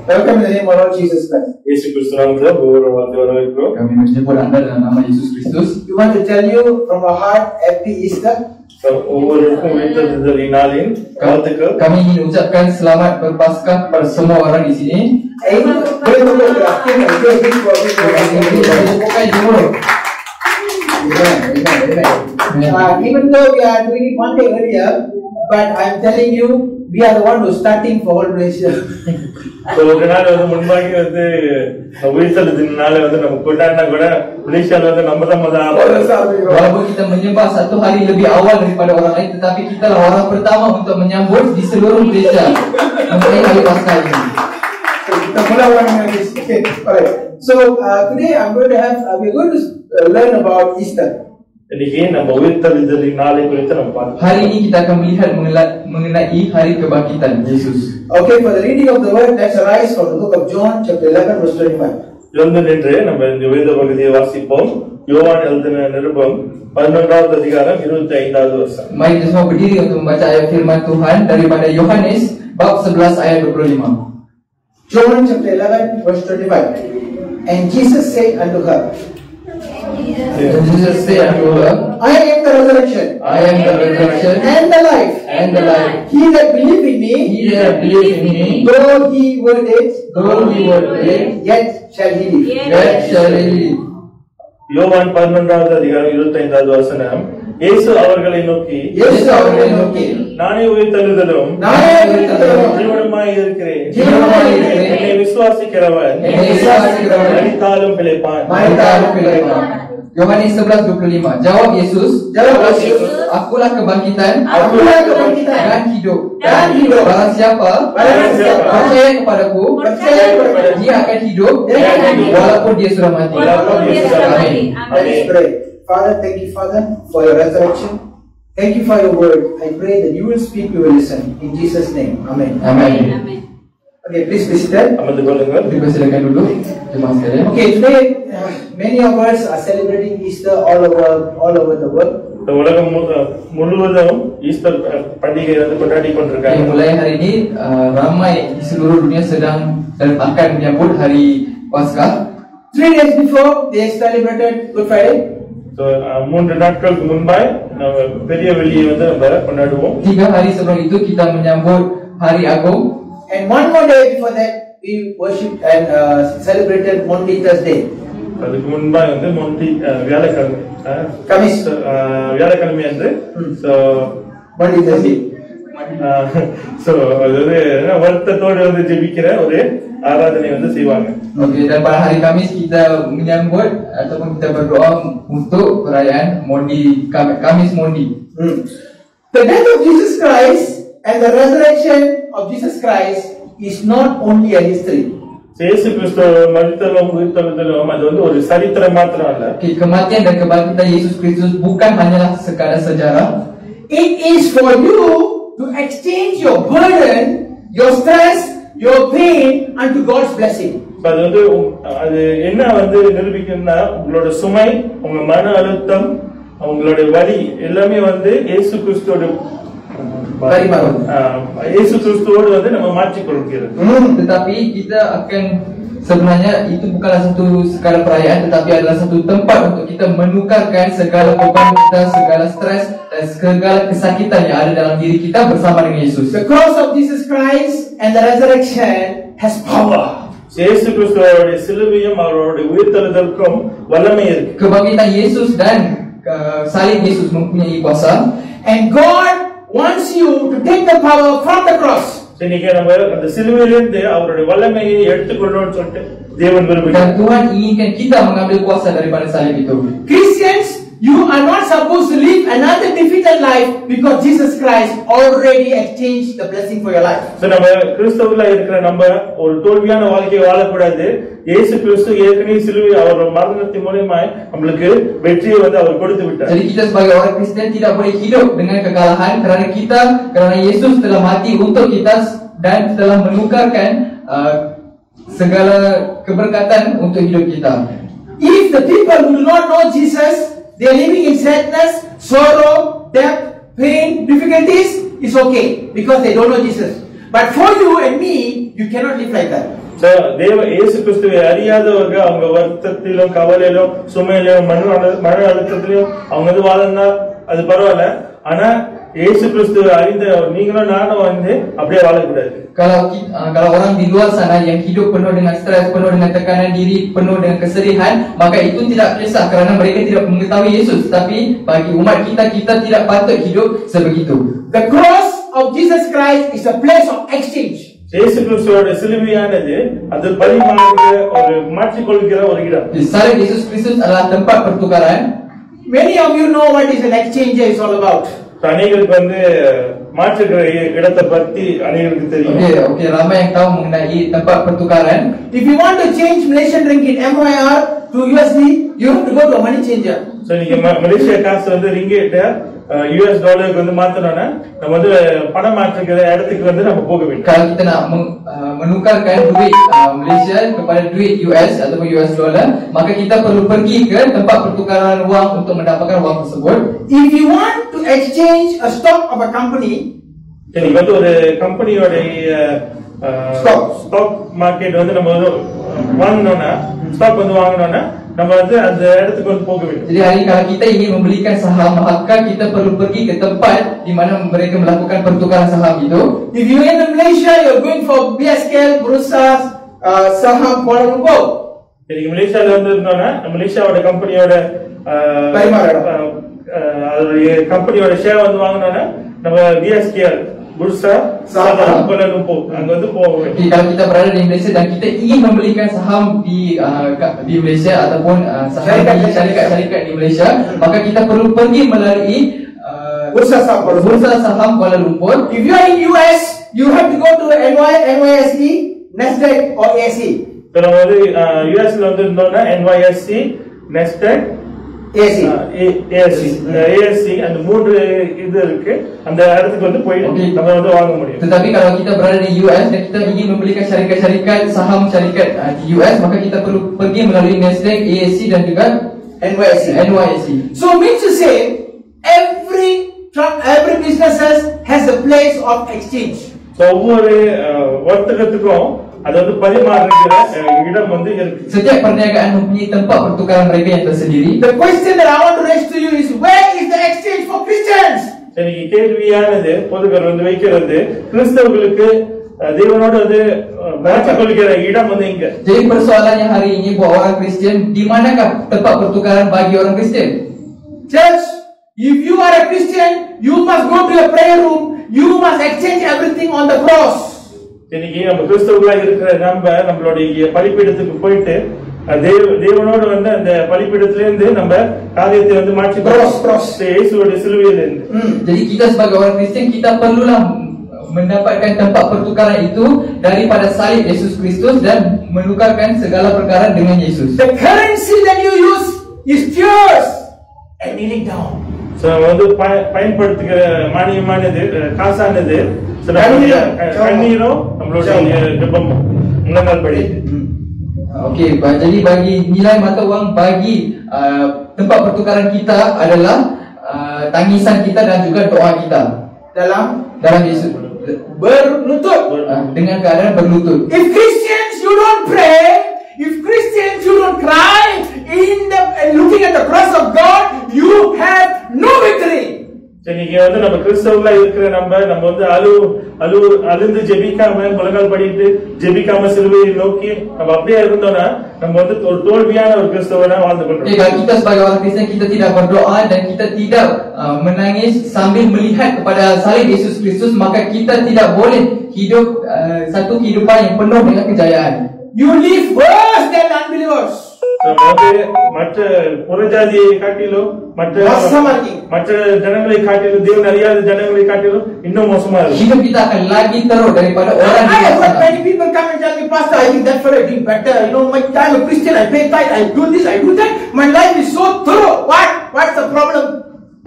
Welcome in the name of Lord Jesus Christ. Yesus Kristus namathilu ஒவ்வொரு வார்த்தை வரவேற்கிறோம். Kami menyebut anda dalam nama Yesus Kristus. We want to tell you from our heart, Happy Easter. ஒவ்வொருவருக்கும் உயிர்த்தெழுதல் நாளின் வாழ்த்துக்கள். Kami ingin ucapkan selamat berpaskah kepada semua orang di sini. Even though we are doing it one day earlier, but I'm telling you, we are the one who's starting for whole Malaysia. ஒரு நாள் வந்து முன்பாகி வந்து உயிர்த்தெழுதல் நாளை வந்து நம்ம கொண்டாடினா கூட மலேசியால வந்து நம்ம தான் முதல்ல Walaupun kita menyembah satu hari lebih awal daripada orang lain, tetapi kita lah orang pertama untuk menyambut di seluruh Malaysia mengenai hari Paskah ini. Okay, alright. So today we're going to learn about Easter. இன்னைக்கு நம்ம உயிர்த்தெழுதலின் நாளை குறித்து நம்ம பார்ப்போம். Hari ini kita akan melihat mengenai hari kebangkitan Yesus. Okay, for the reading of the word, let's arise from the book of John, chapter 11, verse 25. எழுந்து நின்று நம்ம இந்த வேத பகுதியை வாசிப்போம். யோவான் எழுதின நிருபம் 11வது அதிகாரம் 25வது வசனம். Mari kita semua berdiri untuk membaca ayat firman Tuhan daripada Yohanes bab 11 ayat 25. John chapter 11, verse 25. And Jesus said unto her, Jesus said unto her, I am the resurrection, I am the resurrection and the life. and the life. He that believe in me, He that believe in me, though he were dead, though he were dead, yet shall he live. yet shall he live. யோவான் 11வது அதிகாரம் 25வது வசனம். இயேசு அவர்களை நோக்கி, இயேசு அவர்களை நோக்கி, நானே உயிர்த்தெழுதலும் நானே உயிர்த்தெழுதலும் ஜீவனுமாய் இருக்கிறேன். ஜீவனுமாய் இருக்கிறேன். என்னை விசுவாசிக்கிறவன் என்னை விசுவாசிக்கிறவன் மரித்தாலும் பிழைப்பான். Mari kita Yohanes 11:25. Jawab Yesus, Akulah kebangkitan, Akulah kebangkitan dan hidup. dan hidup. Barang siapa percaya kepadaku, dia akan hidup walaupun dia sudah mati. Amin. Let's pray. Father, thank you, Father, for your resurrection. Thank you for your word. I pray that you will speak, we will listen. In Jesus' name, Amen. Amin. Okay, please be seated. அமர்ந்து கொள்ளுங்கள். Dipersilakan dulu jemaah sekalian. Okay, today many of us are celebrating Easter all over the world. இந்த உலகம் முழுவதும் Easter பண்டிகை வந்து கொண்டாடி கொண்டிருக்காங்க. Mulai hari ini ramai di seluruh dunia sedang dan akan menyambut hari Paskah. 3 days before they celebrated Good Friday. So 3 நாட்களுக்கு முன்பாய் நம்ம பெரிய வெள்ளியை வந்து நம்ம கொண்டாடுவோம். 3 hari sebelum itu kita menyambut Hari Agung. And one more day before that, we worshipped and celebrated Monday Thursday. அதுக்கு முன்பாய் வந்து மொண்டி வியாழக்கிழமை Kamis. வியாழக்கிழமை அன்று ஸோ Monday Thursday. ஸோ அதாவது வருத்தத்தோடு வந்து ஜெபிக்கிற ஒரு ஆராதனை வந்து செய்வாங்க. Okey, dan pada hari Kamis kita menyambut ataupun kita berdoa untuk perayaan Mondi, Kamis Mondi. The death of Jesus Christ and the resurrection of Jesus Christ is not only a history. இயேசு கிறிஸ்து மரித்தலும் உயிர்த்தெழுதலும் அது வந்து ஒரு சரித்திரம் மாத்திரம் அல்ல. Okey, kematian dan kebangkitan Yesus Kristus bukan hanyalah sekadar sejarah. It is for you to exchange your burden, your stress, your pain unto God's blessing. அது வந்து அது என்ன வந்து நிரூபிக்கும்னா உங்களோட சுமை, உங்க மன அழுத்தம், உங்களுடைய வலி எல்லாமே வந்து இயேசு கிறிஸ்துவோட வந்து நம்ம மாற்றிக் கொள்கிறோம். Tetapi kita akan sebenarnya itu bukanlah satu sekadar perayaan, tetapi adalah satu tempat untuk kita menukarkan segala beban kita, segala stres dan segala kesakitan yang ada dalam diri kita bersama dengan Yesus. The cross of Jesus Christ and the resurrection has power. இயேசு கிறிஸ்துவோட சிலுவையும் அவருடைய உயிர்த்தெழுதலுக்கும் வல்லமை இருக்கு. Kebangkitan Yesus dan salib Yesus mempunyai kuasa. And God wants you to take the power from the cross. இன்னைக்கு நம்ம அந்த சிலுவையிலிருந்து அவருடைய வல்லமையை எடுத்துக்கொள்ளணும்னு சொல்லிட்டு தேவன் விரும்புகிறார். Dan Tuhan inginkan kita mengambil kuasa daripada salib itu. Christians, you are not supposed to live another defeated life because Jesus Christ already exchanged the blessing for your life. So நம்ம கிறிஸ்தவர்களா இருக்கிற நம்ம ஒரு தோல்வியான வாழ்க்கையை வாழக்கூடாது. இயேசு கிறிஸ்து ஏற்கனவே சிலுவை அவர் மரணத்தின் மூலமா நமக்கு வெற்றியை வந்து அவர் கொடுத்து விட்டார். Jadi kita sebagai orang Kristen tidak boleh hidup dengan kekalahan kerana Yesus telah mati untuk kita dan telah menukarkan segala keberkatan untuk hidup kita. If the people who do not know Jesus, they are living in sadness, sorrow, death, pain, difficulties, it's okay because they don't know Jesus. But for you and me, you cannot live like that. இயேசு கிறிஸ்துவை அறியாதவங்க அவங்க வருத்தத்திலும் கவலையிலும் சுமையிலும் மன அழுத்தத்திலும் அவங்க வந்து வாழ்ந்தா அது பரவாயில்ல. ஆனா இயேசு கிறிஸ்துவை அறிந்த நீங்களும் நானும் வந்து அப்படியே வாழக்கூடாது. Kalau orang di luar sana yang hidup penuh dengan stres, penuh dengan tekanan diri, penuh dengan kesedihan, maka itu tidak kisah kerana mereka tidak mengetahui Yesus. Tapi bagi umat kita, kita tidak patut hidup sebegitu. The cross of Jesus Christ is a place of exchange. இயேசு கிறிஸ்துவோட சிலுவையானது அது பரிமாறுகிற ஒரு மாற்றிக்கொள்கிற ஒரு இடம். Salib Yesus Kristus adalah tempat pertukaran. Many of you know what is an exchange is all about. அநேகருக்கு வந்து மாற்றுகிற இடத்தை பத்தி அநேகருக்கு தெரியும். Okey, ramai yang tahu mengenai tempat pertukaran. If you want to change Malaysian ringgit MYR to USD, you have to go to a money changer. So நீங்க Malaysia காசு வந்து ரிங்கிட்ட US டாலருக்கு வந்து மாத்தணும்னா நம்ம வந்து பணம் மாற்றுகிற இடத்துக்கு வந்து நம்ம போக வேண்டும். Kalau kita nak menukarkan duit Malaysia kepada duit US ataupun US dollar, maka kita perlu pergi ke tempat pertukaran wang untuk mendapatkan wang tersebut. If you want to exchange a stock of a company, நீங்க வந்து ஒரு கம்பெனியோட stock market வந்து நம்ம வந்து வாங்கணும்னா stock வந்து வாங்கணும்னா நம்ம வந்து அந்த இடத்துக்கு வந்து போக வேண்டும். Jadi hari kalau kita ingin membelikan saham, maka kita perlu pergi ke tempat di mana mereka melakukan pertukaran saham itu. If you in Malaysia, you are going for BSKL, Bursa Saham Kuala Lumpur. Jadi மலேசியால வந்து இருந்தோம்னா மலேசியாவோட கம்பெனியோட கம்பெனியோட share வந்து வாங்கணும்னா நம்ம BSKL Bursa Saham Kuala Lumpur அங்க வந்து போவோம். Kalau kita berada di Malaysia dan kita ingin membelikan saham di Malaysia ataupun saham di syarikat-syarikat di Malaysia, maka kita perlu pergi melalui Bursa Saham Kuala Lumpur. If you are in US, you have to go to NYSE, Nasdaq or ASE. நம்ம வந்து யுஎஸ்ல வந்து இருந்தோம்னா NYSE, Nasdaq, ASE அந்த மூன்று இது இருக்கு. அந்த இடத்துக்கு வந்து போய் நம்ம வந்து வாங்க முடியும். Tetapi kalau kita berada di US dan kita ingin membelikan syarikat-syarikat saham syarikat di US, maka kita perlu pergi melalui Nasdaq, ASE dan juga NYSE. So means to say every businesses has a place of exchange. So ஒவ்வொரு வர்த்தகத்துக்கும் அது வந்து பரிமாறுகிற இடம் வந்து இருக்கு. Setiap perniagaan mempunyai tempat pertukaran mereka yang tersendiri. The question that I want to raise to you is, where is the exchange for Christians? சரி, கேள்வியானது பொதுவர் வந்து வைக்கிறது கிறிஸ்தவர்களுக்கு தேவனோட வந்து மாற்றிக்கொள்கிற இடம் வந்து இங்க. Jadi persoalannya hari ini buat orang Kristian, di manakah tempat pertukaran bagi orang Kristian? Church, if you are a Christian, you must go to a prayer room. You must exchange everything on the cross. இன்னைக்கு நம்ம கிறிஸ்தவர்களா இருக்கிற நம்மளுடைய பலிபீடத்துக்கு போயிட்டு தேவனோடு வந்து அந்த பலிபீடத்தில இருந்து நம்ம காரியத்தை வந்து மாற்றி இயேசுவோட சிலுவையில இருந்து. Jadi kita sebagai orang Kristian, kita perlulah mendapatkan tempat pertukaran itu daripada salib Yesus Kristus dan menukarkan segala perkara dengan Yesus. The currency that you use is tears and kneeling down. So வந்து பயன்படுத்துகிற மானியமானது காசானது கண்ணீரும் நம்மளுடைய ஜெபமும் முழங்கால் படியிட்டு. Okey, jadi bagi nilai mata wang bagi tempat pertukaran kita adalah tangisan kita dan juga doa kita dalam Yesus berlutut, dengan keadaan berlutut. If Christians you don't pray, if Christians you don't cry in the looking at the cross of God, you have no victory. இன்னைக்கு வந்து நம்ம கிறிஸ்தவர்களா இருக்கிற நம்ம வந்து அழுந்து ஜெபிக்காம முழங்கால் படிட்டு ஜெபிக்காம சிலுவையை நோக்கி நம்ம அப்படியே இருந்தோம்னா நம்ம வந்து ஒரு தோல்வியான ஒரு கிறிஸ்தவனா வாழ்ந்து கொண்டிருக்கோம். Jika kita sebagai orang Kristen kita tidak berdoa dan kita tidak menangis sambil melihat kepada salib Yesus Kristus, maka kita tidak boleh hidup satu kehidupan yang penuh dengan kejayaan. You live worse than unbelievers. மற்ற புறஜாதியை காட்டிலும் மற்ற ஜனங்களை காட்டிலும் தேவன் அறியாத ஜனங்களை காட்டிலும் இன்னும் மோசமா இருக்கும். Hidup kita akan lagi teruk daripada orang di luar sana. Many people come and tell me, Pastor, I think that fellow is doing better. You know, I'm a Christian, I pay tithe, I do this, I do that. My life is so thorough. What's the problem,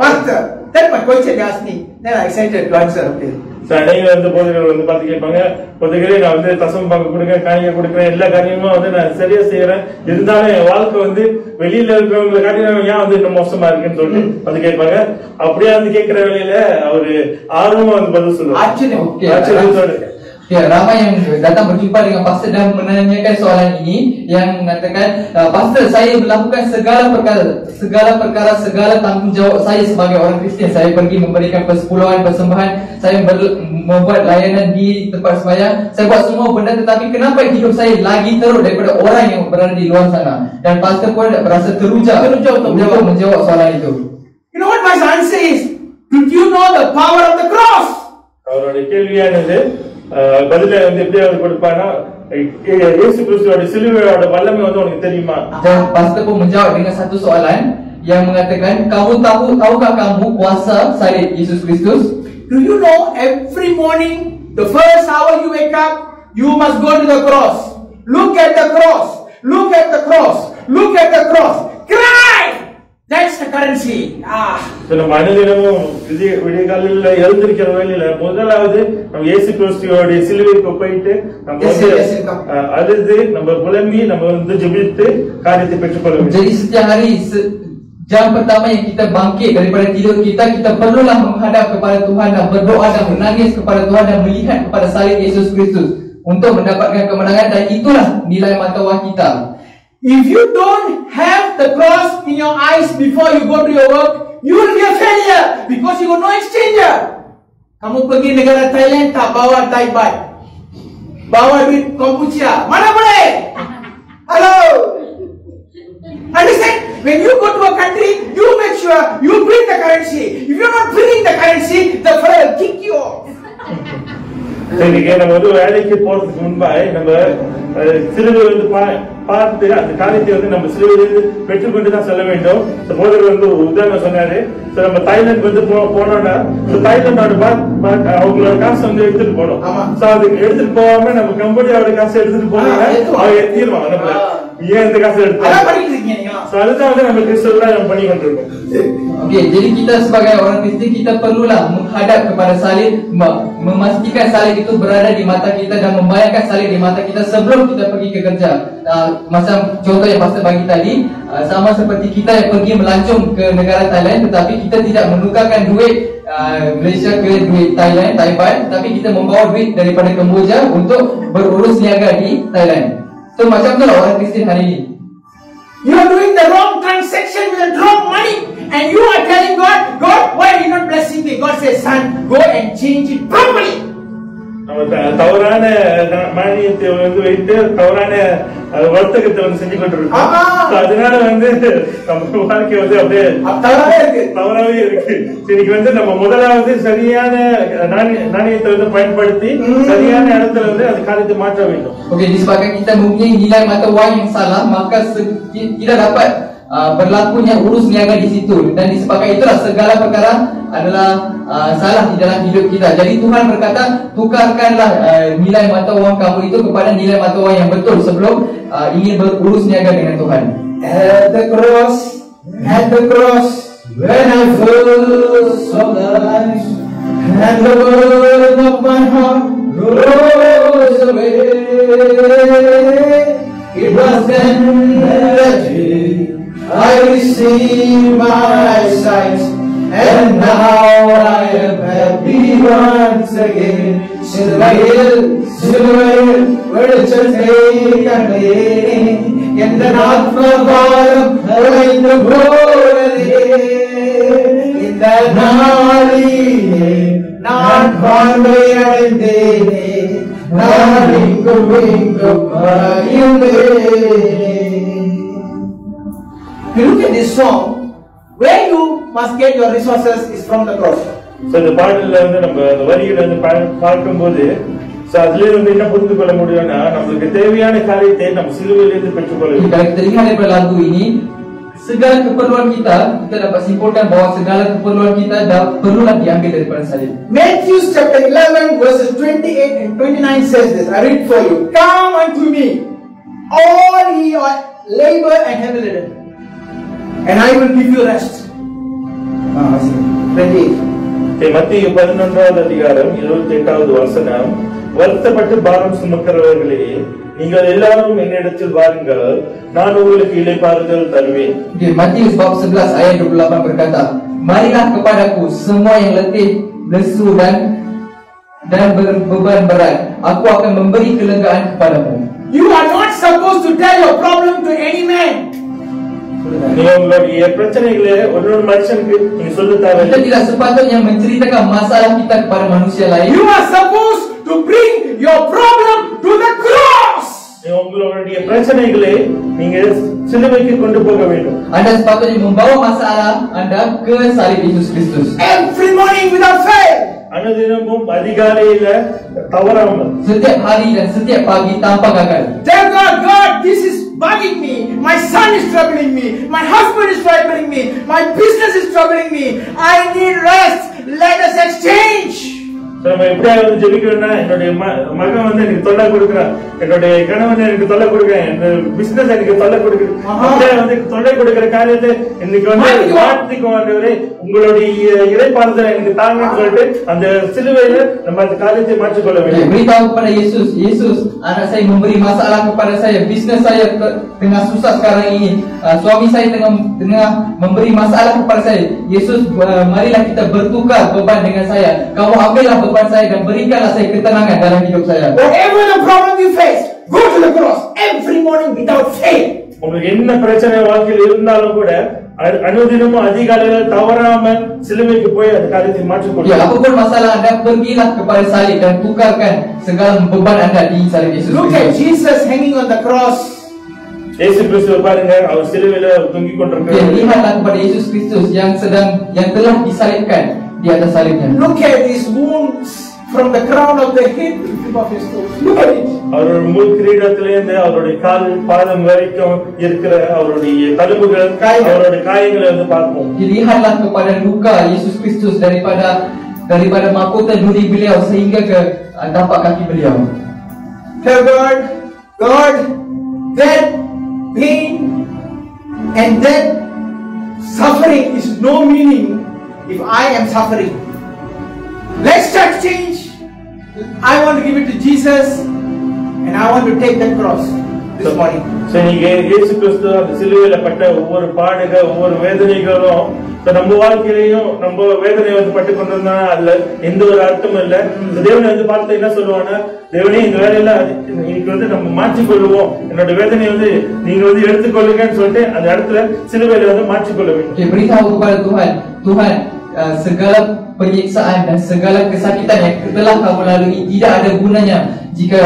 Pastor? That's my question they asked me. Then I decided to answer. Okay. அநேகர் வந்து போதகர்கள் வந்து பார்த்து கேட்பாங்க, போதகரே நான் வந்து தசம பாகம் கொடுக்குறேன், காணிக்கை கொடுக்குறேன், எல்லா காரியமும் வந்து நான் சரியா செய்யறேன், இருந்தாலும் என் வாழ்க்கை வந்து வெளியில இருக்கிறவங்களை காட்டிலும் ஏன் வந்து இன்னும் மோசமா இருக்குன்னு சொல்லிட்டு வந்து கேட்பாங்க. அப்படியே வந்து கேட்கிற வேலையில அவரு ஆர்வமா வந்து பதில் சொல்லுவாங்க. Ya, ramai yang datang berjumpa dengan pastor dan menanyakan soalan ini yang mengatakan, pastor, saya melakukan segala perkara, tanggungjawab saya sebagai orang Kristian. Saya pergi memberikan persepuluhan, persembahan, saya membuat layanan di tempat sembahyang, saya buat semua benda, tetapi kenapa hidup saya lagi teruk daripada orang yang berada di luar sana? Dan pastor pun berasa teruja untuk menjawab soalan itu. You know what my answer is? Did you know the power of the cross? அவருடைய கேள்வியானது பதில வந்து எப்படி அவர் கொடுப்பானா, இயேசு கிறிஸ்துவோட சிலுவையோட வல்லமை வந்து உனக்கு தெரியுமா? Dan pastor pun menjawab dengan satu soalan yang mengatakan, tahukah kamu kuasa salib Yesus Kristus? Do you know every morning, the first hour you wake up, you must go to the cross. Look at the cross. Look at the cross. Look at the cross. Cry! That's the currency. நம்ம அனுதினமும் விடிய காலையில் எழுந்திருக்கிற வேலையில முதலாவது நம்ம இயேசு கிறிஸ்துவோட சிலுவைக்கு போயிட்டு நம்ம வந்து அழுது நம்ம புலம்பி நம்ம வந்து ஜெபித்து காரியத்தை பெற்றுக்கொள்ள வேண்டும். Jadi setiap hari jam pertama yang kita bangkit daripada tidur kita, kita perlulah menghadap kepada Tuhan dan berdoa dan menangis kepada Tuhan dan melihat kepada salib Yesus Kristus untuk mendapatkan kemenangan, dan itulah nilai mata wang kita. If you don't have the cross in your eyes before you go to your work, you will be a failure because you are no exchanger. Kamu pergi negara Thailand tak bawa Thai baht, bawa duit Kampuchea, mana boleh? Hello? Understand? When you go to a country, you make sure you bring the currency. If you're not bringing the currency, the fellow will kick you off. இன்னைக்கு நம்ம வந்து வேலைக்கு போறதுக்கு முன்பாக நம்ம சிலுவை வந்து பார்த்து அந்த காரியத்தை வந்து நம்ம சிலுவையிலிருந்து பெற்றுக்கொண்டு தான் செல்ல வேண்டும். சகோதரர் வந்து உதாரணம் சொன்னாரு. நம்ம தாய்லாந்து வந்து போனோம்னா தாய்லாந்தோட அவங்களோட காசு வந்து எடுத்துட்டு போனோம். அதுக்கு எடுத்துட்டு போகாம நம்ம கம்போடியாவோட காசு எடுத்துட்டு போனோம்னா அவங்க எத்திடுவாங்க. நம்ம ஏன் இந்த காசு எடுத்து அதுதான் வந்து நம்ம கிறிஸ்தவர்களா நம்ம பண்ணி கொண்டிருக்கோம். Okey, jadi kita sebagai orang Kristian, kita perlulah menghadap kepada salib, memastikan salib itu berada di mata kita dan membayangkan salib di mata kita sebelum kita pergi ke kerja. Macam contoh yang pastor bagi tadi, sama seperti kita yang pergi melancong ke negara Thailand, tetapi kita tidak menukarkan duit Malaysia ke duit Thailand, Thai baht, tapi kita membawa duit daripada Kamboja untuk berurus niaga di Thailand. So macam itulah orang Kristian hari ini. You are doing the wrong transaction with the wrong money, and you are telling God, why are you not blessing me? God says, son, go and change it properly. தவறான மானியத்தை வந்து வைத்து தவறான வர்த்தகத்தை வந்து செஞ்சு கொண்டிருக்கோம். அதனால வந்து நம்ம வாழ்க்கை வந்து அப்படியே தவறாவே இருக்கு. இன்னைக்கு வந்து நம்ம முதலாவது சரியான நாணயத்தை வந்து பயன்படுத்தி சரியான இடத்துல வந்து அந்த காரியத்தை மாற்ற வேண்டும். Okey, disebabkan kita mempunyai nilai mata wang yang salah, maka tidak dapat berlakunya urus niaga di situ, dan disebabkan itulah segala perkara adalah salah di dalam hidup kita. Jadi Tuhan berkata, tukarkanlah nilai mata wang kamu itu kepada nilai mata wang yang betul sebelum ingin berurus niaga dengan Tuhan. At the cross, when I first saw the light, and the burden of my heart rose away, it was then that I received my sight, and now I am happy once again. Silvail, Vedichathe Kande, in the Natmavaram, in the Bhorade, in the Nali, not Vandayande, Naringo Vingo Mayinde. You look at this song, where you must get your resources is from the cross. So இந்த பாடல்ல வந்து நம்ம அந்த வரிகளை வந்து பார்க்கும்போது அதுல வந்து என்ன புரிந்து கொள்ள முடியும்னா நமக்கு தேவையான காரியத்தை நம்ம சிலுவையிலிருந்து பெற்றுக்கொள்ள வேண்டும். Kalau kita lihat daripada lagu ini, segala keperluan kita dapat simpulkan bahawa segala keperluan kita perlulah diambil daripada salib. Matthew chapter 11 verses 28 and 29 says this. I read for you. Come unto me, all ye are labor and heavy laden, and I will give you rest. 28. மத்திய 11வது அதிகாரம் 28வது வசனம், வருத்தப்பட்டு பாரம் சுமக்கிறவர்களே நீங்கள் எல்லாரும் என்னிடத்தில் வாருங்கள், நான் உங்களுக்கு இளைப்பாறுதல் தருவேன். Matius bab 11 ayat 28 berkata, marilah kepadaku semua yang letih, lesu dan dan berbeban berat, aku akan memberi kelegaan kepadamu. You are not supposed to tell your problem to any man. நீங்க உங்களுடைய பிரச்சனைகளை ஒரு மனுஷனுக்கு நீங்க சொல்ல Kita தேவையில்லை. tidak sepatutnya menceritakan masalah kita kepada manusia lain. You are supposed to bring your problem to the cross. நீங்க உங்களுடைய பிரச்சனைகளை நீங்க சிலுவைக்கு கொண்டு போக வேண்டும். Anda sepatutnya membawa masalah Anda ke salib Yesus Kristus. Every morning without fail. அனுதினமும் அதிகாலையில தவறாமல் Setiap hari dan setiap pagi tanpa gagal. Tell God, God, this is bugging me. My son is troubling me. My husband is troubling me. My business is troubling me. I need rest. Let us exchange. நம்ம எப்படியா வந்து ஜெபிக்கிறோம்னா என்னுடைய மகன் வந்து எனக்கு தொல்லை கொடுக்குறான், என்னுடைய கணவன் எனக்கு தொல்லை கொடுக்குறேன், என்னோட பிசினஸ் எனக்கு தொல்லை கொடுக்குறேன், அப்படியே வந்து தொல்லை கொடுக்கிற காரியத்தை இன்னைக்கு வந்து மாற்றிக்கோ ஆண்டவரே, உங்களுடைய இறைப்பாறுதலை எனக்கு தாங்கன்னு சொல்லிட்டு அந்த சிலுவையில நம்ம அந்த காரியத்தை மாற்றிக்கொள்ள வேண்டும். Beritahu kepada Yesus, Yesus, anak saya memberi masalah kepada saya, bisnes saya tengah susah sekarang ini, suami saya tengah memberi masalah kepada saya. Yesus, marilah kita bertukar beban dengan saya. Kamu ambillah beban saya dan berikanlah saya ketenangan dalam hidup saya. Whatever the problem you face, go to the cross every morning without fail. உங்களுக்கு என்ன பிரச்சனை வாழ்க்கையில் இருந்தாலும் கூட அனுதினமும் அதிகாலையில தவறாம சிலுவைக்கு போய் அந்த காரியத்தை மாற்றிக்கொள்ள. Ya, apapun masalah Anda, pergilah kepada salib dan tukarkan segala beban Anda di salib Yesus. Look at Jesus hanging on the cross. இயேசு கிறிஸ்துவை பாருங்க, அவர் சிலுவையில தொங்கிக் Ya, கொண்டிருக்கிறார். lihatlah kepada Yesus Kristus yang telah disalibkan di atas salibnya. Look at these wounds from the crown of the head to the tip of his toes. Look at it. அவருடைய முள் கிரீடத்திலிருந்து அவருடைய கால் பாதம் வரைக்கும் இருக்கிற அவருடைய தழும்புகள், அவருடைய காயங்களை வந்து பார்ப்போம். Lihatlah kepada luka Yesus Kristus daripada mahkota duri beliau sehingga ke tapak kaki beliau. Tell God, God, that pain and that suffering is no meaning if I am suffering. Let's start change. I want to give it to Jesus and I want to take that cross this morning. So நீங்க இயேசு கிறிஸ்து அந்த சிலுவையில பட்ட ஒவ்வொரு பாடுகள், ஒவ்வொரு வேதனைகளும் நம்ம வாழ்க்கையிலையும் நம்ம வேதனை வந்து பட்டு கொண்டிருந்தா அதுல எந்த ஒரு அர்த்தமும் இல்ல. தேவனை வந்து பார்த்து என்ன சொல்லுவானா, தேவனே இந்த வேலையில இன்னைக்கு வந்து நம்ம மாற்றிக்கொள்ளுவோம், என்னோட வேதனையை வந்து நீங்க வந்து எடுத்துக்கொள்ளுங்கன்னு சொல்லிட்டு அந்த இடத்துல சிலுவையில வந்து மாற்றிக்கொள்ள வேண்டும். Okay, beritahu kepada Tuhan, Tuhan, segala penyiksaan dan segala kesakitan yang telah kamu lalui tidak ada gunanya jika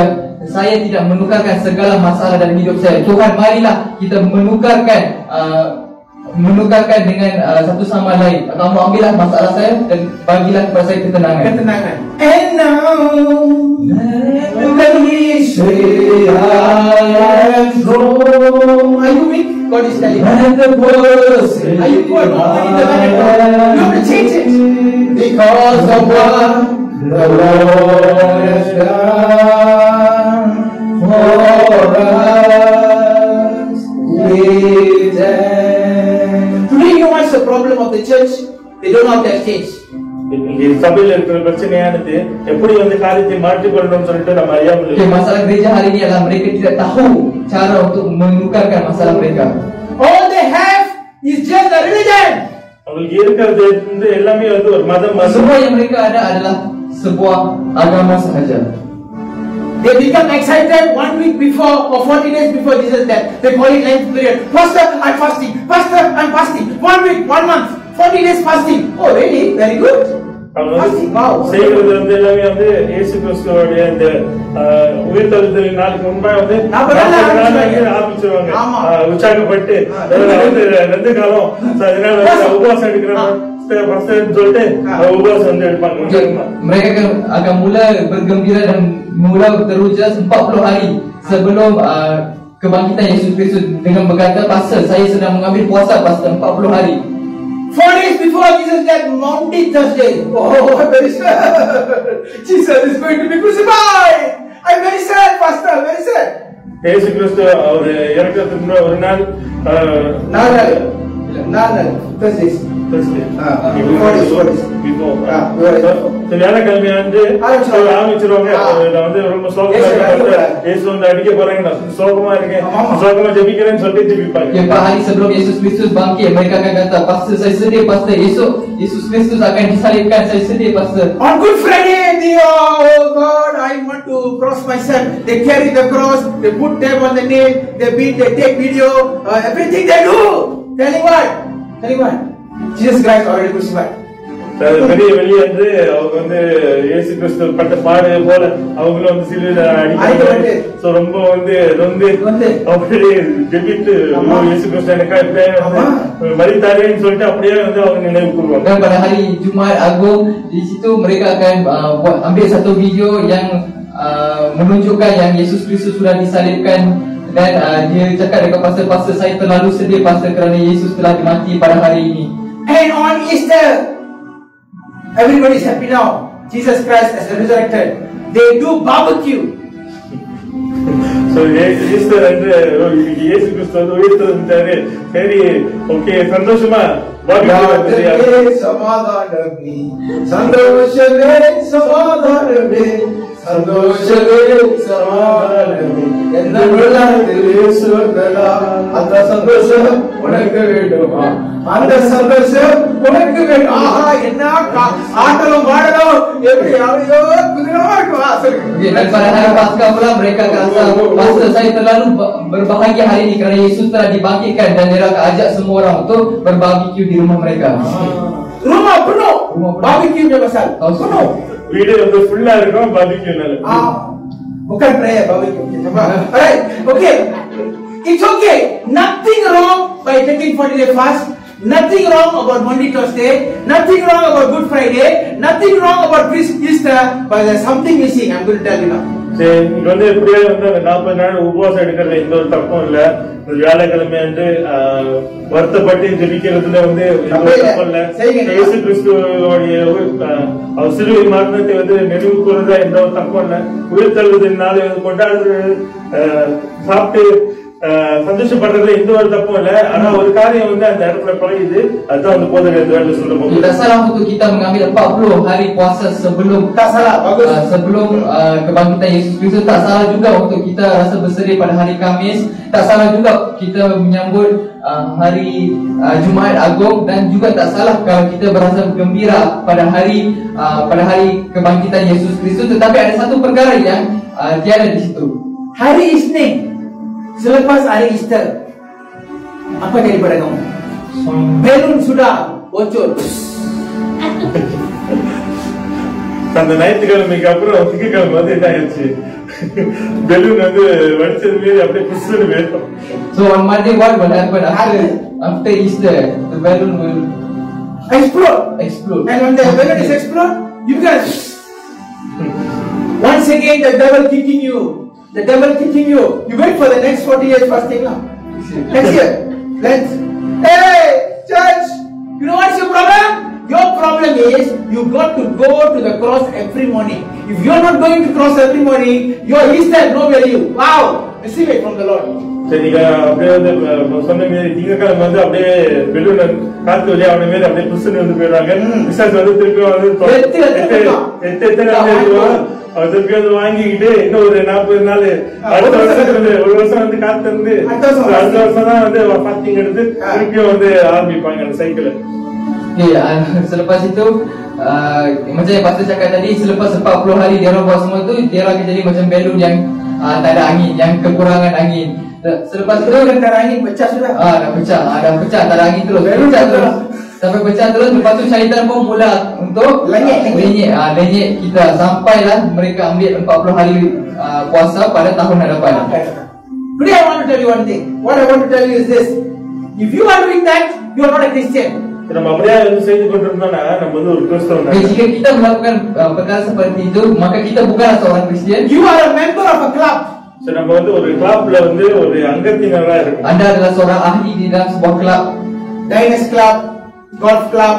saya tidak menukarkan segala masalah dalam hidup saya. Tuhan, marilah kita menukarkan dengan satu sama lain. Kamu ambillah masalah saya dan bagilah kepada saya ketenangan. Ketenangan. And now let me say I am strong. Are you weak? God is telling you. Are you poor? You have to change it. Because of what the Lord has done for us. Today you know what's the problem of the church? They don't know how to exchange. இங்க சபையில இருக்கிற பிரச்சனையானது எப்படி வந்து காரியத்தை மாற்றிக்கொள்ளணும்னு சொல்லிட்டு நம்ம அறியாமல் Okay, masalah gereja hari ini adalah mereka tidak tahu cara untuk menukarkan masalah mereka. All they have is just a religion. அவங்களுக்கு இருக்கிறது வந்து எல்லாமே வந்து ஒரு மதம். Semua yang mereka ada adalah sebuah agama sahaja. They become excited 1 week before or 40 days before Jesus' death. They call it Lent period. Pastor, I'm fasting. Pastor, I'm fasting. 1 week, 1 month, 40 days fasting. Oh, really? Very good. Fasting. Wow. செய்கிறது வந்து எல்லாமே வந்து இயேசு கிறிஸ்துவோட இந்த உயிர்த்தெழுதலின் நாளுக்கு முன்பா வந்து ஆரம்பிச்சிருவாங்க. உற்சாகப்பட்டு ரெண்டு காலம் அதனால உபவாசம் எடுக்கிறோம் சொல்லிட்டு உபவாசம் வந்து எடுப்பாங்க. Mereka akan mula bergembira dan mula terujas 40 hari sebelum kebangkitan Yesus Kristus dengan berkata, Pastor, saya sedang mengambil puasa Pastor 40 hari. 4 days before Jesus died, Maundy Thursday. Oh, I'm very sad. Jesus is going to be crucified. I'm very sad, Pastor. I'm very sad. இயேசு கிறிஸ்து அவர் இறக்கிறதுக்கு முன்னாடி ஒரு நாள் Thursdays. வியாழக்கிழமை வந்து ஆரம்பிச்சிருவாங்க. வந்து ரொம்ப சோகமா இயேசு வந்து அடிக்க போறாங்க, சோகமா இருக்கேன், சோகமா ஜெபிக்கிறேன்னு சொல்லிட்டு ஜெபிப்பாங்க. Empat hari sebelum Yesus Kristus bangkit, mereka akan kata, Pastor, saya sedih Pastor, esok Yesus Kristus akan disalibkan, saya sedih Pastor. On Good Friday, anything. Oh God, I want to cross myself. They carry the cross, they put them on the nail, they beat, they take video, everything they do. Telling what? Telling what? Jesus Christ already crucified. பெரிய வெளியேந்து அவங்க வந்து இயேசு கிறிஸ்து பட்ட பாடு போல அவங்களும் வந்து சிலுவையில அடிக்கிறாங்க. சோ ரொம்ப வந்து அப்படியே ஜெபித்து இயேசு கிறிஸ்து எனக்காக மரித்தாரேன்னு சொல்லிட்டு அப்படியே வந்து அவங்க நினைவு கூறுவாங்க. Dan pada hari Jumaat Agung di situ mereka akan ambil satu video yang menunjukkan yang Yesus Kristus sudah disalibkan dan dia cakap dekat pastor, saya terlalu sedih pastor kerana Yesus telah mati pada hari ini. And on Easter, everybody is happy now. Jesus Christ has resurrected. They do barbecue. So Easter அன்று இயேசு கிறிஸ்து வந்து உயிர்த்தெழுந்தாரு. சரி, okay, சந்தோஷமா சந்தோஷமே சமாதானமே, சந்தோஷமே சமாதானமே, சந்தோஷமே சமாதானமே, என்ன உள்ளத்திலே சொல்லலா, அந்த சந்தோஷம் உனக்கு வேண்டுமா, அந்த சந்தோஷம் உனக்கு வேண்டும். ஆஹா, என்ன ஆட்டலும் பாடலும் எப்படி அவையோ குதிரமா இருக்கு. Dan pada hari Paskah pula mereka rasa pastor saya terlalu berbahagia hari ini kerana Yesus telah dibangkitkan dan dia akan ajak semua orang untuk berbarbecue di rumah mereka. Rumah penuh barbecue nya pasal penuh. வீடு வந்து ஃபுல்லா இருக்கும் பார்பிக்யூனால. Bukan prayer barbecue. Alright, okay. It's okay. Nothing wrong by taking 40-day fast. Nothing wrong about Monday, Thursday. Nothing wrong about Good Friday. Nothing wrong about Easter. But there's something missing. I'm going to tell you now. சரி, நீங்க வந்து எப்படியே வந்து 40 நாள் உபவாசம் எடுக்கிறதுல எந்த ஒரு தப்பும் இல்ல. வியாழக்கிழமை வந்து வருத்தப்பட்டு ஜெபிக்கிறதுல வந்து தப்பும் இல்ல. இயேசு கிறிஸ்துவோடைய அவர் சிலுவை மரணத்தை வந்து நினைவு கூறுறதுல எந்த ஒரு தப்பும் இல்ல. உயிர்த்தெழுதல் நாளை கொண்டாடுறது, சாப்பிட்டு சந்தோஷப்படுறதுல எந்த ஒரு தப்பும் இல்ல. ஆனா ஒரு காரியம் வந்து அந்த இடத்துல குறையுது. அதுதான் வந்து போதகர்கள் சொல்ல போகுது. Tak salah untuk kita mengambil 40 hari puasa sebelum sebelum kebangkitan Yesus Kristus. Tak salah juga untuk kita rasa bersedih pada hari Khamis. Tak salah juga kita menyambut hari Jumaat Agung, dan juga tak salah kalau kita berasa gembira pada hari kebangkitan Yesus Kristus. Tetapi ada satu perkara yang tiada di situ. Hari Isnin selepas hari Easter, apa jadi pada kamu? Belum sudah bocor. அந்த ஞாயிற்றுக்கிழமைக்கு அப்புறம் திங்கட்கிழமை வந்து என்ன ஆயிடுச்சு, balloon வந்து வடிச்சது மீறி அப்படியே புஷ்னு போயிடும். So on Monday what will happen after Easter? The balloon will explode. And when the balloon is explode, you can once again the devil kicking you. The devil kicking you. You wait for the next 40 years fasting now. Next year. Hey, church, you know what's your problem? Your problem is you got to go to the cross every morning. If you are not going to cross every morning, your Easter no value. Wow, receive it from the Lord. சரி, அப்படியே வந்து சொன்ன மாரி திங்கட்கிழமை வந்து அப்படியே balloon காத்து வழியா அவன மாரி அப்படியே புஷ்னு வந்து போயிடுறாங்க. விசாரிச்சு வந்து திருப்பி வந்து திருப்பி வந்து வாங்கிக்கிட்டு இன்னும் ஒரு 40 நாள் அடுத்த வருஷத்துல ஒரு வருஷம் வந்து காத்து இருந்து அடுத்த வருஷம் தான் வந்து ஃபாஸ்டிங் எடுத்து திருப்பியும் வந்து ஆரம்பிப்பாங்க அந்த cycle. Selepas itu macam yang pastor cakap tadi, selepas 40 hari dia orang buat semua tu, dia orang akan jadi macam balon yang tak ada angin, yang kekurangan angin. Selepas itu kan tak ada angin, pecah sudah. Dah pecah, tak ada angin terus. Pecah terus. Sampai pecah terus, lepas tu syaitan pun mula untuk lenyek kita sampailah mereka ambil 40 hari puasa pada tahun hadapan. Today I want to tell you one thing. What I want to tell you is this. If you are doing that, you are not a Christian. நம்ம அப்படியே செய்து கொண்டிருந்தோம்னா நம்ம வந்து ஒரு கிறிஸ்தவன். Jika kita melakukan perkara seperti itu, maka kita bukanlah seorang Kristian. You are a member of a club. So நம்ம வந்து ஒரு கிளப்ல வந்து ஒரு அங்கத்தினரா இருக்கோம். Anda adalah seorang ahli di dalam sebuah club. Diners Club, Golf Club,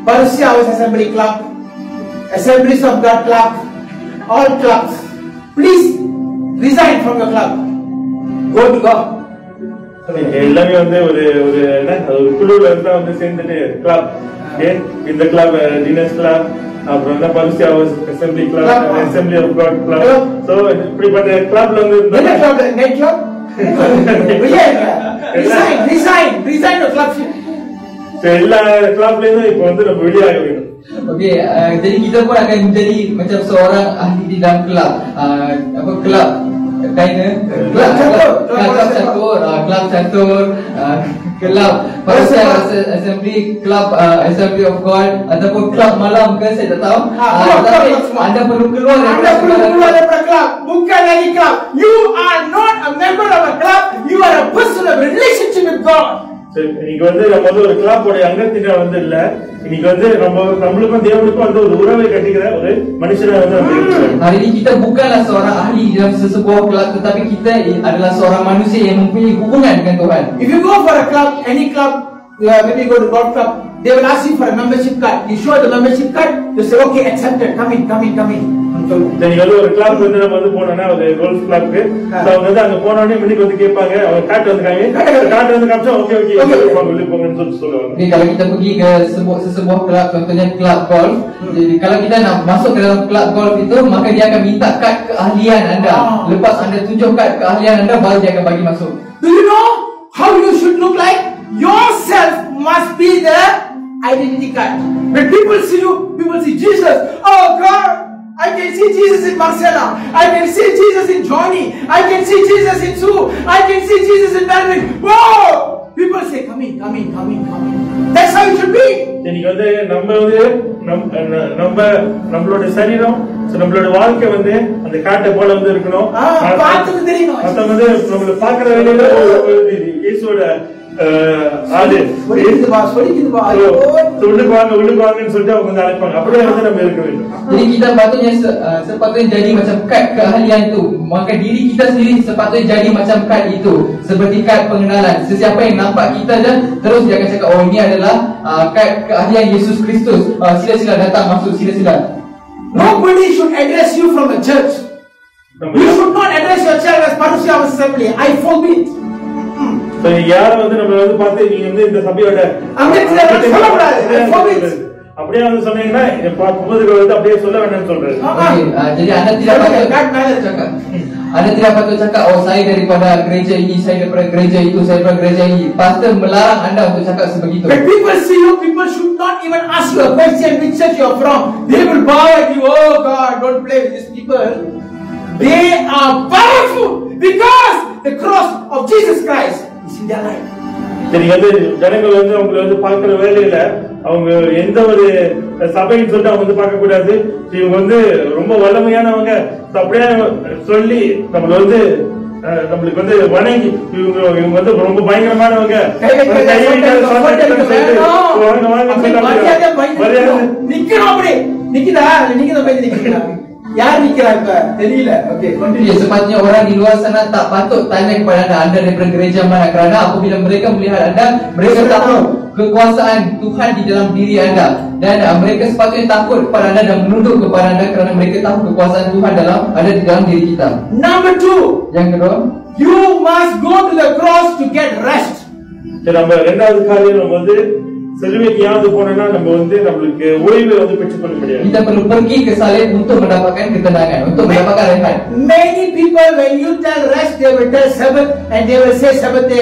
Parousia House Assembly Club, Assemblies of God Club, all clubs. Please resign from your club. Go to God. எல்லாமே வந்து ஒரு குழுல இருந்தா வந்து சேர்ந்துட்டு கிளப், இந்த club டினர்ஸ் club, அப்புறம் வந்து பரிசியா assembly club, assembly of god club. So இப்படிப்பட்ட கிளப்ல வந்து என்ன club? Night club. resign your club. எல்லா கிளப்லயும் இப்போ வந்து நம்ம வெளியாக வேணும். Okey, jadi kita pun akan menjadi macam seorang ahli di dalam kelab. Kelab catur, kelab Parasian Assembly, kelab Assembly of God ataupun kelab malam ke saya tak tahu. Tapi anda perlu keluar daripada kelab. Bukan lagi kelab. You are not a member of a club. You are a person of relationship with God. இன்னைக்கு வந்து நம்ம வந்து ஒரு கிளாப்போட அங்கத்தினர் வந்து இல்ல, இன்னைக்கு வந்து நம்மளுக்கும் தேவனுக்கும் வந்து ஒரு உறவை கட்டிக்கிற ஒரு மனுஷனா வந்து நம்ம இருக்கிறோம். Hari ini kita bukanlah seorang ahli dalam sesebuah kelab, tetapi kita adalah seorang manusia yang mempunyai hubungan dengan Tuhan. If you go for a club, any club, maybe you go to golf club, they will ask you for a membership card. You show the membership card, they say okay, accepted, come in. நீங்க வந்து ஒரு club வந்து நம்ம வந்து போனோம்னா ஒரு golf கிளப்க்கு அவங்க வந்து அங்க போனோடனே மினிக்கு வந்து கேட்பாங்க, அவங்க கார்டு வந்து காமிச்சா ஓகே உள்ள போங்கன்னு சொல்லுவாங்க. Jadi kalau kita pergi ke sesebuah kelab, contohnya kelab golf, jadi kalau kita nak masuk ke dalam kelab golf itu, maka dia akan minta kad keahlian anda. Lepas anda tunjuk kad keahlian anda, baru dia akan bagi masuk. Do you know how you should look like? Yourself must be the identity card. When people see you, people see Jesus. Oh God, I can see Jesus in Marcella. I can see Jesus in Johnny. I can see Jesus in Sue. I can see Jesus in Melvin. Whoa! People say, come in. That's how it should be. இன்னைக்கு வந்து நம்மளோட சரீரம், நம்மளோட வாழ்க்கை வந்து அந்த காட்டை போல வந்து இருக்கணும். பார்த்துட்டு தெரியணும். மத்தவங்க வந்து நம்மள பாக்குற வேலையில இயேசுவோட உள்ளுக்கு வாங்கன்னு சொல்லிட்டு அவங்க வந்து அழைப்பாங்க. அப்படியே வந்து நம்ம இருக்க வேண்டும். Jadi kita sepatutnya jadi macam kad keahlian itu. Maka diri kita sendiri sepatutnya jadi macam kad itu, seperti kad pengenalan. Sesiapa yang nampak kita je, terus dia akan cakap, oh ini adalah kad keahlian Yesus Kristus. Sila datang masuk, sila. Nobody should address you from a church. You should not address yourself as Parasian Assembly. I forbid. யாரும் வந்து நம்ம வந்து பார்த்து நீங்க வந்து இந்த சபையோட அப்படியே வந்து சொன்னீங்கன்னா புதுகள் வந்து அப்படியே சொல்ல வேண்டாம்னு சொல்றாரு. Jadi anda tidak patut cakap, oh saya daripada gereja ini, saya daripada gereja itu, saya daripada gereja ini. Pastor melarang anda untuk cakap sebegitu. When people see you, people should not even ask you a question which church you are from. They will bow at you. Oh God, don't play with these people. They are powerful because the cross of Jesus Christ is in their life. சரி, வந்து ஜனங்கள் வந்து அவங்களை வந்து பார்க்கிற வேலையில அவங்க எந்த ஒரு சபைன்னு சொல்லிட்டு அவங்க வந்து பார்க்க கூடாது. இவங்க வந்து ரொம்ப வல்லமையானவங்க அப்படியே சொல்லி நம்மளுக்கு வந்து வணங்கி இவங்க வந்து ரொம்ப பயங்கரமானவங்க யார் நிக்கிறா இப்ப தெரியல. Okay, continue. Sepatutnya orang di luar sana tak patut tanya kepada anda daripada gereja mana, kerana apabila mereka melihat anda, mereka tahu kekuasaan Tuhan di dalam diri anda, dan mereka sepatutnya takut kepada anda dan menunduk kepada anda kerana mereka tahu kekuasaan Tuhan ada di dalam diri kita. Number 2, yang kedua, you must go to the cross to get rest. சரி, நம்ம இரண்டாவது காரியம் நம்ம வந்து செல்விக்கு யாவது போனோம்னா நம்ம வந்து நம்மளுக்கு ஓய்வை வந்து பெற்றுக்கொள்ள முடியாது. Kita perlu pergi ke salib untuk mendapatkan ketenangan, untuk mendapatkan rehat. Many people, when you tell rest, they will tell Sabbath and they will say Seventh day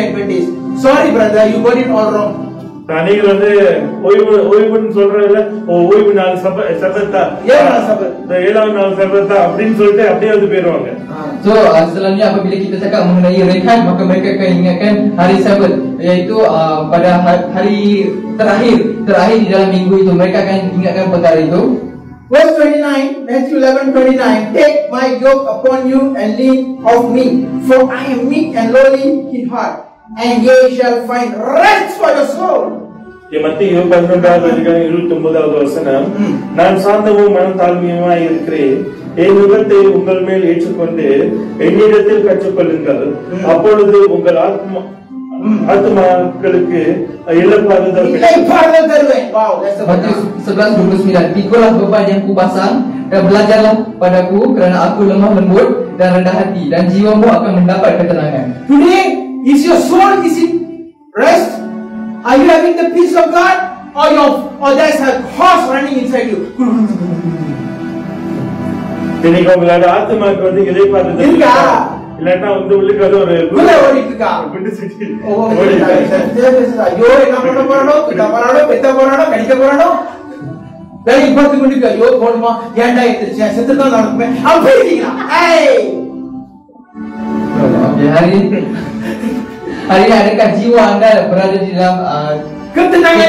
Adventist. Sorry brother, you got it all wrong. அன்னைக்கு வந்து ஓய்வுன்னு சொல்றதுல ஓய்வு நாள் சபத்தா, ஏழாவது நாள் சபத்தா அப்படின்னு சொல்லிட்டு அப்படியே வந்து போயிருவாங்க. So selanjutnya apabila kita cakap mengenai rehat, maka mereka akan ingatkan hari Sabat, iaitu pada hari terakhir di dalam minggu itu, mereka akan ingatkan perkara itu. Verse 29, Matthew 11:29, take my yoke upon you and learn of me, for I am meek and lowly in heart, and ye shall find rest for your soul. மத்திய 11:29 வசனம், நான் சாந்தமும் மனம் தாழ்மையுமாய் இருக்கிறேன், என் நுகத்தை உங்கள் மேல் ஏற்றுக்கொண்டு என்னிடத்தில் கற்றுக்கொள்ளுங்கள், அப்பொழுது உங்கள் ஆத்மாக்களுக்கு இளைப்பாறுதல் தருவேன். Wow, that's the Matius 11:29, pikulah beban yang kupasang dan belajarlah padaku, kerana aku lemah lembut dan rendah hati, dan jiwamu akan mendapat ketenangan. Today, is your soul is in rest? Are you having the peace of God, or there's a horse running inside you? இன்னைக்கு உங்களோட ஆத்மாக்கு வந்து இளைப்பாறுதல் இருக்கா? இல்லன்னா வந்து உள்ளுக்கு அது ஒரு ஓடிட்டு இருக்கா? குண்டு சட்டி ஐயோ, என்ன பண்ண போறானோ, குத்த போறானோ, பெத்த போறானோ, கடிக்க போறானோ. வேலைக்கு போறதுக்கு முன்னாடி ஐயோ போடுமா ஏன்டா எந்திரிச்சேன் செத்து தான் நடக்குமே அப்படி இருக்கீங்களா? hari ini adakah jiwa anda berada di dalam ketenangan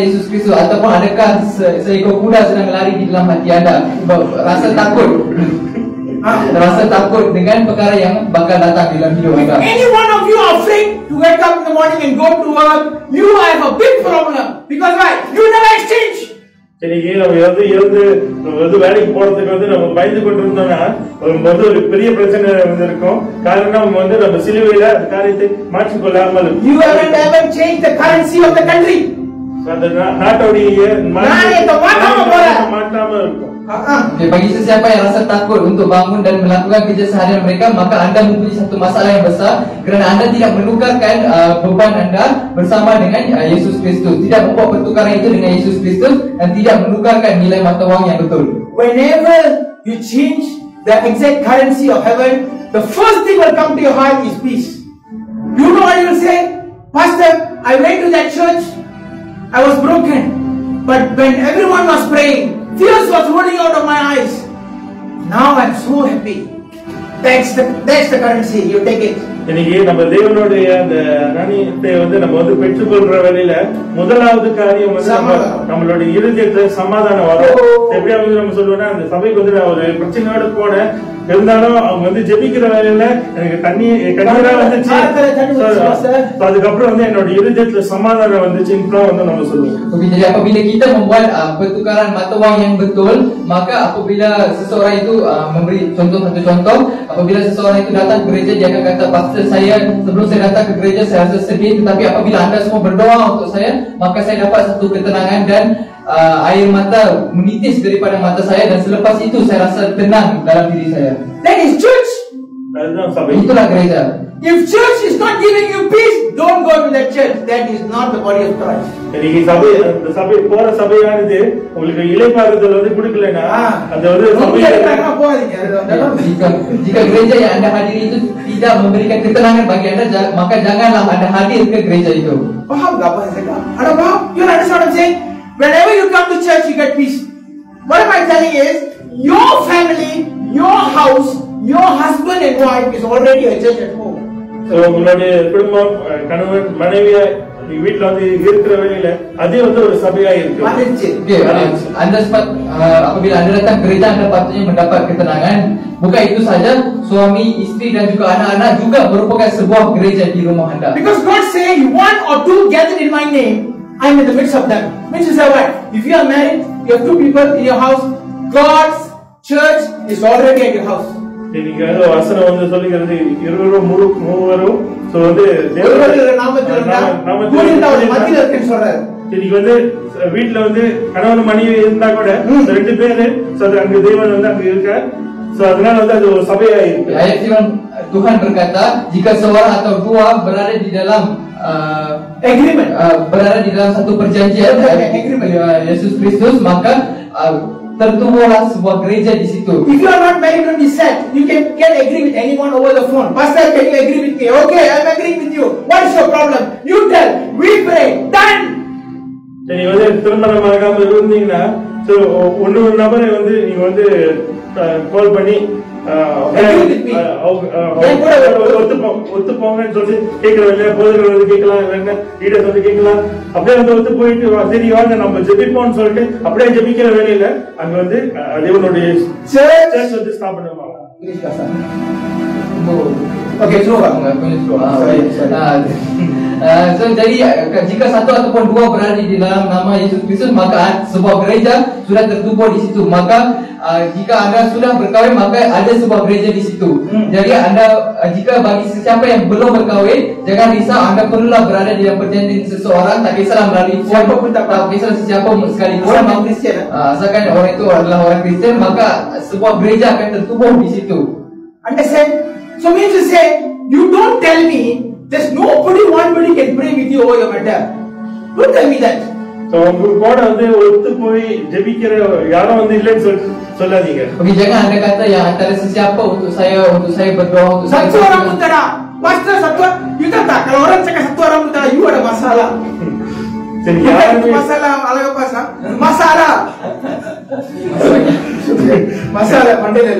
Yesus Kristus ataupun adakah seekor kuda sedang lari di dalam hati anda, rasa takut dengan perkara yang bakal datang dalam hidup anda. Any one of you are afraid to wake up in the morning and go to work, you have a big problem. Because why? You never exchange. இன்னைக்கு நம்ம வேலைக்கு போறதுக்கு நம்ம பயந்து கொண்டு இருந்தோம்னா ஒரு பெரிய பிரச்சனை இருக்கும். காரணம் நம்ம சிலுவையில காரியத்தை மாற்றிக்கொள்ளாமல் you haven't ever changed the currency of the country. அந்த நாட்டோடைய மாற்றாம இருக்கும். Bagi sesiapa yang rasa takut untuk bangun dan melakukan kerja seharian mereka, maka anda mempunyai satu masalah yang besar kerana anda tidak menukarkan beban anda bersama dengan Yesus Kristus, tidak membuat pertukaran itu dengan Yesus Kristus dan tidak menukarkan nilai mata wang yang betul. Whenever you change the exact currency of heaven, the first thing will come to your heart is peace. You know what you will say? Pastor, I went to that church, I was broken, but when everyone was praying, tears was rolling out of my eyes. Now I'm so happy. That's the currency. You take it. இன்னைக்கு நம்ம தேவனுடைய அந்த நாணயத்தை நம்ம பெற்றுக்கொள்ற வேலையில முதலாவது காரியம் நம்மளுடைய இருதயத்துல சமாதானம் வரும். எப்படியா நம்ம சொல்லுவோம்னா, அந்த சபைக்கு நான் ஒரு பிரச்சனையோட போனேன், இருந்தாலும் அவங்க ஜெபிக்கிற வேலையில எனக்கு கண்ணீரா வந்துச்சு. அதுக்கப்புறம் என்னோட இருதயத்துல சமாதானம் வந்துச்சுன்னு நம்ம சொல்லுவோம். Jadi apabila kita membuat pertukaran mata wang yang betul, maka apabila seseorang itu memberi satu contoh, apabila seseorang itu datang ke gereja, dia akan kata, pastor, saya sebelum saya datang ke gereja saya rasa sedih, tetapi apabila anda semua berdoa untuk saya, maka saya dapat satu ketenangan dan air mata menitis daripada mata saya, dan selepas itu saya rasa tenang dalam diri saya. That is church. Itulah gereja. If church is not giving you peace, don't go to that church. That is not the body of Christ. இன்னைக்கு சபை போற சபையானது உங்களுக்கு இளைப்பாறுதல் கொடுக்கலனா அது போகாதீங்க. Jika gereja yang anda hadiri itu tidak memberikan ketenangan bagi anda, maka janganlah anda hadir ke gereja itu. Paham enggak apa saya kata? Ada paham? You understand what I'm saying? Whenever you come to church, you get peace. What am I telling is, your family, your house, your husband and wife is already a church at home. So உங்களுடைய குடும்பம், கணவன், மனைவியா வீட்டுல இருக்கிற வேலையில அதே ஒரு சபையா இருக்கு. Anda sempat apabila anda datang gereja, anda patutnya mendapat ketenangan. Bukan itu saja, suami, isteri dan juga anak-anak juga merupakan sebuah gereja di rumah anda. Because God say, one or two gathered in my name, I'm in the midst of them. Which is what? If you are married, you have two people in your house, God's church is already at your house. இன்னைக்கு வசனம் சொல்லுகிறது, இருவரும் மூவரும் இன்னைக்கு வீட்டுல கணவன் மனைவி இருந்தா கூட ரெண்டு பேரு அங்க தேவன் அங்க இருக்க. அதனால அது ஒரு சபையா இருக்கு. Ayat Tuhan berkata, jika seorang atau dua berada di dalam agreement, berada di dalam satu perjanjian Yesus Kristus, maka tertumbuhlah sebuah gereja di situ. If you are not married on this set, you can agree with anyone over the phone. Pastor, can you agree with me? Okay, I'm agreeing with you. What is your problem? You tell. We pray. Done. நீங்க திருமணம் ஆகாம இருந்தீங்கன்னா, ஒன்னு நபரை நீங்க கால் பண்ணி ஒத்துப்போங்கன்னு சொல்லி கேட்கறவங்க போதகர்கள் கேட்கலாம், வீட கேட்கலாம். அப்படியே ஒத்து போயிட்டு சரி வாங்க நம்ம ஜெபிப்போம்னு சொல்லிட்டு அப்படியே ஜெபிக்கிற வேலையில அங்க தேவனுடைய search ஸ்தாபனமாகும். Okay, slow. So jadi jika satu ataupun dua berada di dalam nama Yesus Kristus, maka sebuah gereja sudah tertubuh di situ. Maka jika anda sudah berkahwin, maka ada sebuah gereja di situ. Jadi anda, jika bagi siapa yang belum berkahwin, jangan risau, anda perlulah berada di dalam perjanjian seseorang. Tak kisahlah melalui siapa pun, tak kisahlah siapa sekalipun, asalkan orang itu adalah orang Kristen, maka sebuah gereja akan tertubuh di situ. Understand? So means to say, you don't tell me there's nobody can pray with you over your matter. Don't tell me that. So God ஒத்து போய் ஜெபிக்கிற யாரும் இல்லைன்னு சொல்லாதீங்க. Okey, jangan anda kata yang antara sesiapa untuk saya berdoa untuk saya. Satu orang mutara. Pastor satu, you tak kalau orang cakap satu orang mutara, you ada masalah. சரி Bukan யாருமே masalah alaga pasang. Masalah. Masalah pandai le.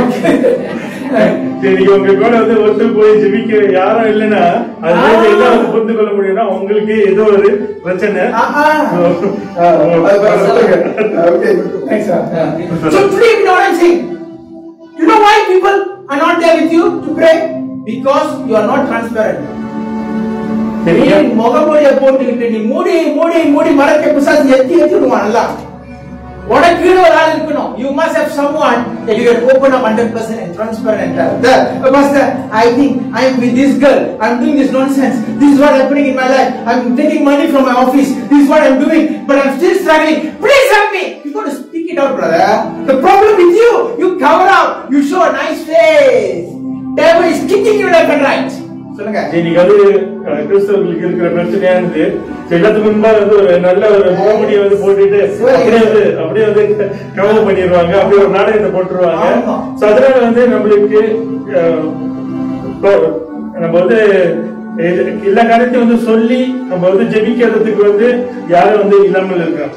Okay. சரி உங்க கூட வந்து ஒத்து போய் ஜெபிக்க யாரும் இல்லைன்னா அது எல்லாம் வந்து புரிந்து கொள்ள முடியும்னா உங்களுக்கு ஏதோ ஒரு பிரச்சனை. Okay. Thanks, sir. So today, you know what I'm saying? You know why people are not there with you to pray? Because you are not transparent. நீ முகமூடிய போட்டுக்கிட்டு நீ மூடி மரத்தை பிசாசு எத்தி விடுவான்ல. உனக்கு கீழே ஒரு ஆள் இருக்கணும். You must have someone that you can open up 100% and transparent. Pastor, I think I am with this girl. I am doing this nonsense. This is what happening in my life. I am taking money from my office. This is what I am doing, but I am still struggling. Please help me. You got to speak it out, brother. The problem with you, you cover up. You show a nice face. Devil is kicking you left and right. இன்னைக்கு வந்து கிறிஸ்தவர்களுக்கு இருக்கிற பிரச்சனையானது எல்லாத்துக்கு முன்பா வந்து ஒரு நல்ல ஒரு முகமுடியை வந்து போட்டுட்டு அப்படியே வந்து கவர் பண்ணிடுவாங்க, அப்படியே ஒரு நாடகத்தை போட்டுருவாங்க. அதனால வந்து நம்மளுக்கு நம்ம வந்து எல்லா காரியத்தையும் வந்து சொல்லி நம்ம வந்து ஜெபிக்கிறதுக்கு வந்து யாரும் வந்து இல்லாமல் இருக்கிறோம்.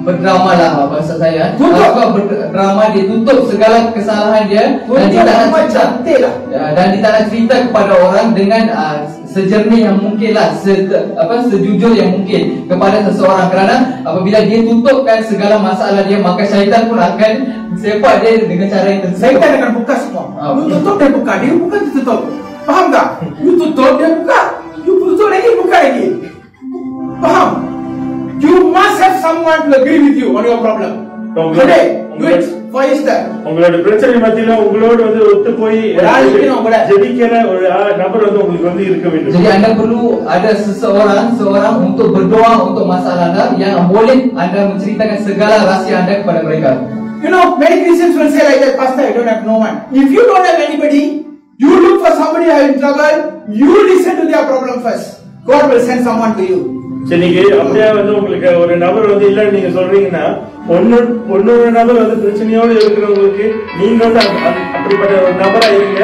Berdrama lah bahasa saya. Apa berdrama, dia tutup segala kesalahan dia dan dia tak nak cerita kepada orang dengan sejernih yang mungkin lah, sejujur yang mungkin kepada seseorang, kerana apabila dia tutupkan segala masalah dia, maka syaitan pun akan sepak dia dengan cara yang tersebut. Syaitan akan buka semua. You tutup dia buka, dia buka dia tutup. Faham tak? You tutup dia buka, you tutup lagi buka lagi. Faham? You must have someone to agree with you on your problem. Today, do it for Easter. உங்களோட பிரச்சனை மத்தியில உங்களோட வந்து ஒத்து போய் ஜெபிக்கிற ஒரு நபர் வந்து உங்களுக்கு வந்து இருக்க வேண்டும். Jadi anda perlu ada seorang untuk berdoa untuk masalah anda, yang boleh anda menceritakan segala rahsia anda kepada mereka. You know, many Christians will say like that, Pastor, I don't have no one. If you don't have anybody, you look for somebody who is in trouble. You listen to their problem first. God will send someone to you. சரிங்க, அப்படியே வந்து உங்களுக்கு ஒரு நபர் வந்து இல்லன்னு நீங்க சொல்றீங்கன்னா ஒன்னொரு நபர் வந்து பிரச்சனையோடு இருக்கிறவங்களுக்கு நீங்க வந்து அப்படிப்பட்ட ஒரு நபரா இருங்க.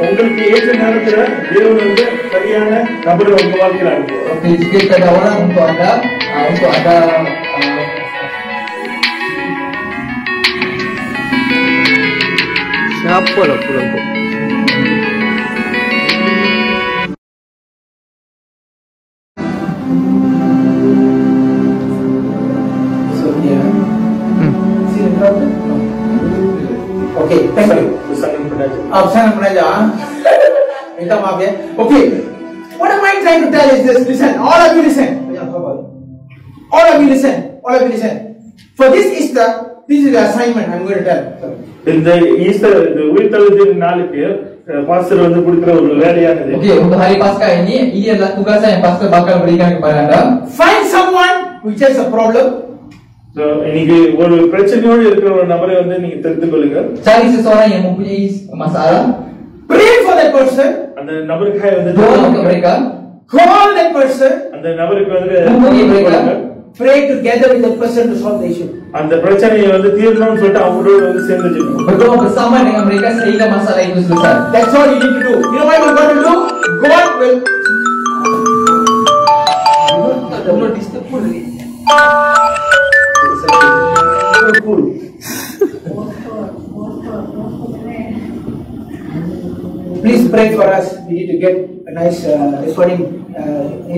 உங்களுக்கு ஏற்ற நேரத்துல தேவன் வந்து சரியான நபர் உங்க வாழ்க்கையில அனுப்புவார். Jika ada orang untuk anda siapa lah pulang kok. Okay, thank you. Pesanan penaja. Minta maaf ya. Okay, what am I trying to tell is this? Listen, all of you listen. All of you listen. All of you listen. For this Easter, this is the assignment I'm going to tell. இந்த Easter உயிர்த்தெழுதல் நாளுக்கு pastor வந்து கொடுக்கிற ஒரு வேலையானது. Okay, untuk hari Paskah ini adalah tugasan yang pastor bakal berikan kepada anda. Find someone which has a problem. So, இன்னைக்கு ஒரு பிரச்சனையோடு இருக்கிற ஒரு நபரை வந்து நீங்க தெரிந்து கொள்ளுங்க. Cari seseorang yang mempunyai masalah. Pray for that person. அந்த நபருக்காக வந்து doa untuk mereka. Call that person. அந்த நபருக்கு வந்து hubungi mereka. Pray together with that person to solve the issue. அந்த பிரச்சனையை வந்து தீர்க்கணும்னு சொல்லிட்டு அவங்களோட வந்து சேர்ந்து ஜெபிக்கணும். Berdoa bersama dengan mereka sehingga masalah itu selesai. That's all you need to do. You know what you're going to do? God will. Don't disturb me. Please pray for us. We need to get a nice recording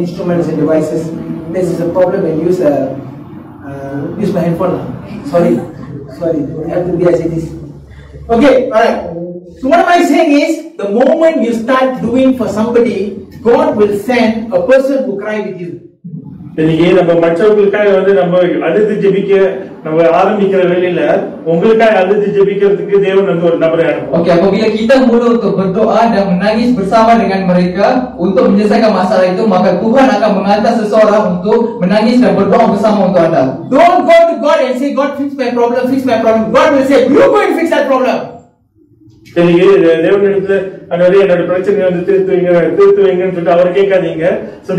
instruments and devices. This is a problem, and use my handphone. Sorry. I have to be as it is. Okay, alright. So what am I saying is, the moment you start doing for somebody, God will send a person who cry with you. இன்னைக்கு நம்ம மற்றவங்களுக்காக வந்து நம்ம அழுது ஜெபிக்க நம்ம ஆரம்பிக்கிற வேளையில உங்களுக்காக அழுது ஜெபிக்கிறதுக்கு தேவன் வந்து ஒரு நபரை அனுப்புவார். Okey, apabila kita mula untuk berdoa dan menangis bersama dengan mereka untuk menyelesaikan masalah itu, maka Tuhan akan menghantar seseorang untuk menangis dan berdoa bersama untuk anda. Don't go to God and say, God fix my problem. God will say, you go and fix that problem. இன்னைக்கு தேவனிடத்துல என்னோட பிரச்சனையை வந்து தீர்த்து வைங்கன்னு சொல்லிட்டு அவர் கேட்காதீங்க.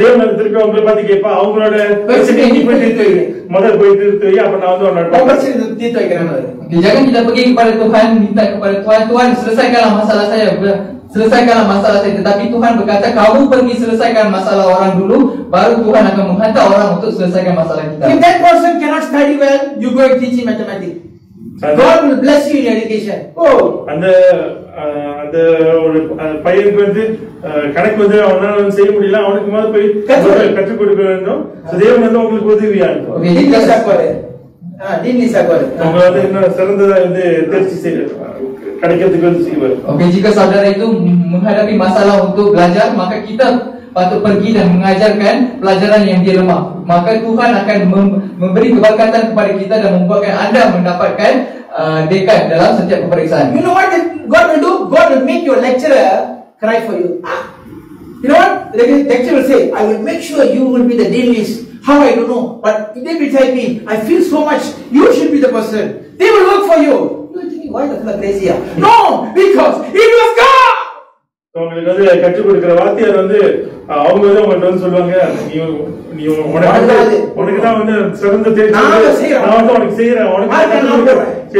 தேவன் வந்து திருப்பி உங்களை பார்த்து கேட்பா, அவங்களோட பிரச்சனையை நீ போய் தீர்த்து வை, முதல் போய் தீர்த்து வை, அப்ப நான் வந்து உன்னோட பிரச்சனை தீர்த்து வைக்கிறேன். Jangan kita pergi kepada Tuhan, minta kepada Tuhan, Tuhan selesaikanlah masalah saya. selesaikanlah masalah saya. Tetapi Tuhan berkata, kamu pergi selesaikan masalah orang dulu, baru Tuhan akan menghantar orang untuk selesaikan masalah kita. If that person cannot study well, you go and teach him mathematics. God will bless you in education. Oh, அந்த அந்த ஒரு பையனுக்கு வந்து கணக்கு வந்து அவனால வந்து செய்ய முடியல, அவனுக்கு முதல்ல போய் கற்றுக் கொடுக்க வேண்டும். தேவன் வந்து உங்களுக்கு உதவியா இருக்கும். அவங்க வந்து இன்னும் சிறந்ததா வந்து தேர்ச்சி செய்ய கிடைக்கிறதுக்கு வந்து செய்வார். Okey, jika saudara itu menghadapi masalah untuk belajar, maka kita patut pergi dan mengajarkan pelajaran yang dia lemah. Maka Tuhan akan memberi keberkatan kepada kita dan membuatkan anda mendapatkan dekan dalam setiap peperiksaan. You know what God will do? God will make your lecturer cry for you. You know what? The lecturer will say, I will make sure you will be the dean list. How I don't know, but they will tell me, I feel so much, you should be the person. They will work for you. You are thinking, why the fella crazy? No, because it was God. உங்களுக்கு வந்து கற்றுக் கொடுக்கிற வாத்தியார் வந்து அவங்க வந்து உங்கள்கிட்ட வந்து சொல்லுவாங்க, நீ உனக்கு தான் வந்து சிறந்த தேர்ச்சி, நான் வந்து உனக்கு செய்யறேன், உனக்கு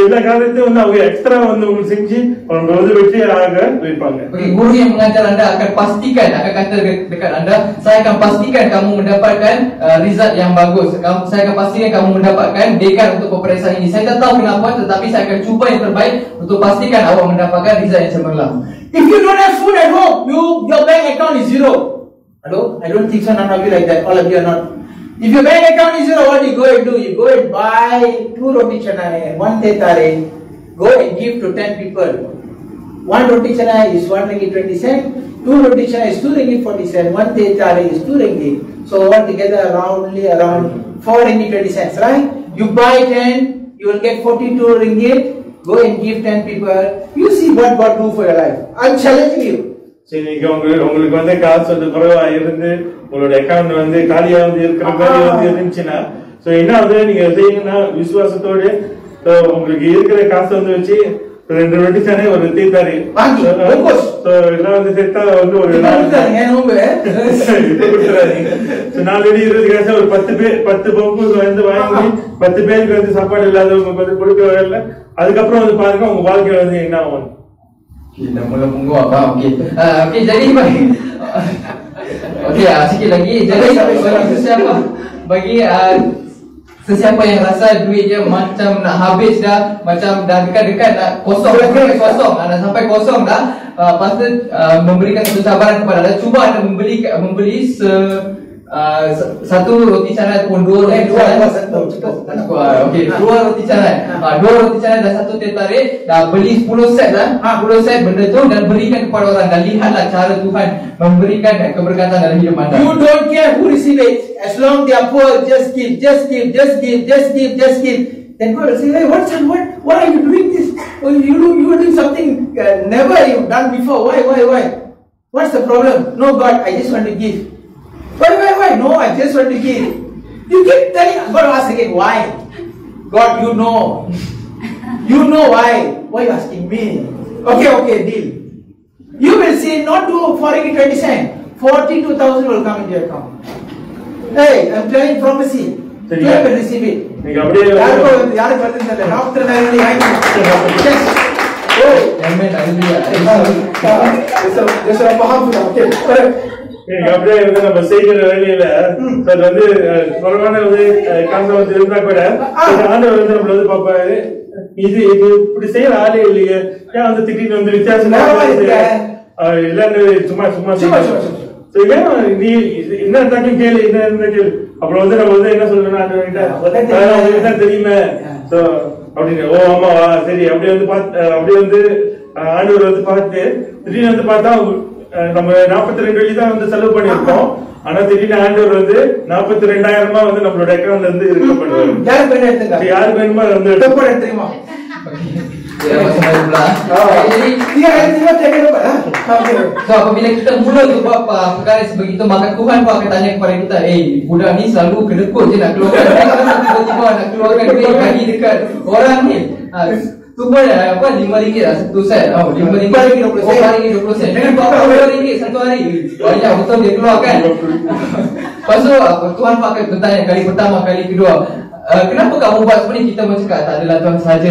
எல்லா காரியத்தையும் வந்து அவங்க எக்ஸ்ட்ரா வந்து உங்களுக்கு செஞ்சு அவங்க வந்து வெற்றி ஆக வைப்பாங்க. Guru yang mengajar anda akan pastikan, akan kata dekat anda, saya akan pastikan kamu mendapatkan result yang bagus. Saya akan pastikan kamu mendapatkan dekan untuk peperiksaan ini. Saya tak tahu kenapa, tetapi saya akan cuba yang terbaik untuk pastikan awak mendapatkan result yang cemerlang. If you don't have food at home, your bank account is zero. Hello? I don't think so. None of you like that. All of you are not. If your bank account is zero, what do you go and do? You go and buy 2 roti canai, 1 teh tarik. Go and give to 10 people. 1 roti canai is 1 ringgit 20 cent. 2 roti canai is 2 ringgit 40 cent. 1 teh tarik is 2 ringgit. So altogether around 4 ringgit 20 cents, right? You buy 10, you will get 42 ringgit. Go and give 10 people. You see what God do for your life. I'm challenging you. சரி, நீங்க உங்களுக்கு வந்து காசு வந்து குறைவா இருந்து உங்களோட account வந்து காலியா வந்து இருக்கிற மாதிரி வந்து இருந்துச்சுன்னா, சோ என்ன வந்து நீங்க செய்யுங்கன்னா விசுவாசத்தோடு உங்களுக்கு இருக்கிற காசு வந்து வச்சு 2 ரொட்டி தானே ஒரு தீத்தாரி வாங்கி எல்லாம் வந்து சேர்த்தா வந்து ஒரு 4 காசு ஒரு 10 பம்பு வந்து வாங்கி 10 பேருக்கு வந்து சாப்பாடு இல்லாதவங்களுக்கு வந்து கொடுக்க வரல. அதுக்கப்புறம் வந்து பாருங்க உங்க வாழ்க்கையில வந்து என்ன ஆகும். Kita mula tunggu apa? Okey, jadi bagi sikit lagi. Jadi bagi sesiapa yang rasa duit dia macam nak habis dah, macam dah dekat-dekat nak kosong, nak sampai kosong dah, pasti memberikan satu cabaran kepada anda. Cuba anda membeli satu roti canai ataupun 2 roti canai. Okey, 2 roti canai. 2 roti canai dan 1 teh tarik. Dah beli 10 set lah. 10 set benda tu dan berikan kepada orang, dan lihatlah cara Tuhan memberikan keberkatan dalam hidup anda. You don't care who receive it, as long they are poor, just give. Then God will say, hey, what are you doing this? Oh, you are doing something never you've done before. Why? What's the problem? No, God, I just want to give. Why? No, I just want to give. You keep telling God, ask again, why? God, you know. You know why. Why are you asking me? Okay, deal. You will see not to 420 cents. 42,000 will come into your account. Hey, I'm telling prophecy. You will receive it. யாருக்கு வருதுன்னு தெரியல. Doctor நேரடி வாங்கி. Amen. Hallelujah. Just paham sudah. Okay. அப்படியே வந்து நம்ம செய்கிற வேலையில வந்து குறைவான வந்து காசு வந்து இருந்தா கூட ஆண்டவர் வந்து நம்மள வந்து பாப்பாரு, இது இப்படி செய்யற ஆளே இல்லையே, ஏன் வந்து திடீர்னு வந்து வித்தியாசமா எல்லாரும் சும்மா நீ என்ன இருந்தாலும் கேளு, என்ன கேளு. அப்புறம் வந்து நம்ம வந்து என்ன சொல்லணும்னா தெரியுமே அப்படின்னு, ஓ ஆமா சரி, அப்படியே வந்து ஆண்டவர் வந்து பார்த்து திடீர்னு வந்து பார்த்தா நம்ம 42 வெள்ளி தான் வந்து செலவு பண்ணிருக்கோம். ஆனா திடீர்னு ஆண்டவர் வந்து 42,000 வந்து நம்மளோட அக்கௌண்ட்ல இருந்து இருக்க பண்ணுவாரு. யாருக்கு வேணுமா வந்து தெரியுமா? So apabila kita mula untuk buat perkara sebegitu, maka Tuhan pun akan tanya kepada kita, budak ni selalu kedekut je nak keluarkan duit, tiba-tiba nak keluarkan duit bagi dekat orang ni. Tu pun RM5 lah satu set. RM5 RM20 sen. Dengan RM20 satu hari. Banyak betul dia keluar kan. Lepas tu Tuhan pakai bertanya kali pertama, kali kedua, kenapa kamu buat seperti kita macam cakap tak adalah Tuhan saja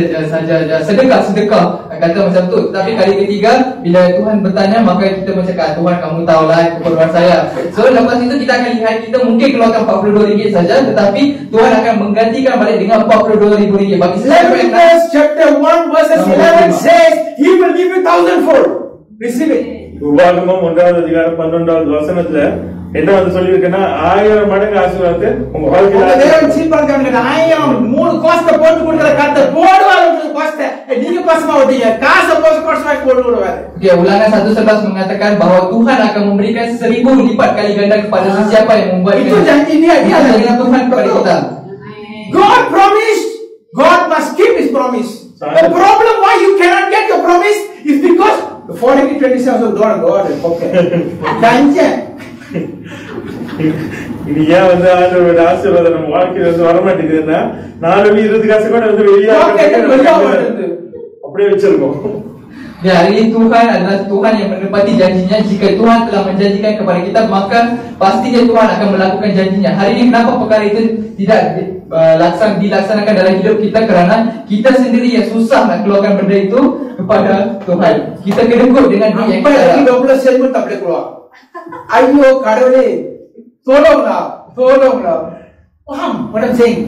sedekah kata macam tu. Tapi kali ketiga bila Tuhan bertanya maka kita macam cakap Tuhan kamu tahulah keperluan saya. So lepas itu kita akan lihat kita mungkin keluarkan RM42 saja tetapi Tuhan akan menggantikan balik dengan RM42,000 bagi Leviticus chapter 1 verses 11 says he will give you 1,000-fold. Receive it. உபாகமம் 1வது அதிகாரம் 12வது வசனத்துல என்ன வந்து சொல்லியிருக்குன்னா 1000 மடங்கு ஆசீர்வாதத்தை உங்க வாழ்க்கையில உங்க தேவன் சீப் பண்ணுங்க 1000 3 காஸ்ட் போட்டு கொடுக்கிற கர்த்தர் போடுவார் உங்களுக்கு காஸ்ட் நீங்க பாசமா ஓட்டீங்க காசை போட்டு காஸ்ட் போட்டு விடுவார். Okay, Ulangan 1:11 mengatakan bahawa Tuhan akan memberikan 1000 lipat kali ganda kepada sesiapa yang membuat itu janji dia dengan Tuhan kepada kita. God promised, God must keep his promise. The problem why you cannot get your promise is because the 40-27 of God okay. Janji இது ஏன் வந்து ஆண்டவரோட ஆசீர்வாதம் நம்ம வாழ்க்கையில வந்து வர மாட்டேங்குதுன்னா 4-20 காசு கூட வந்து வெளியே அப்படியே வச்சிருக்கோம். Ya, hari ini Tuhan adalah Tuhan yang menepati janjinya. Jika Tuhan telah menjanjikan kepada kita, maka pastinya Tuhan akan melakukan janjinya. Hari ini kenapa perkara itu tidak dilaksanakan dalam hidup kita? Kerana kita sendiri yang susah nak keluarkan benda itu kepada Tuhan. Kita kedekut dengan duit yang kita ada. 20 sen pun tak boleh keluar. Ayo kadavale, tolonglah. Faham what I'm saying?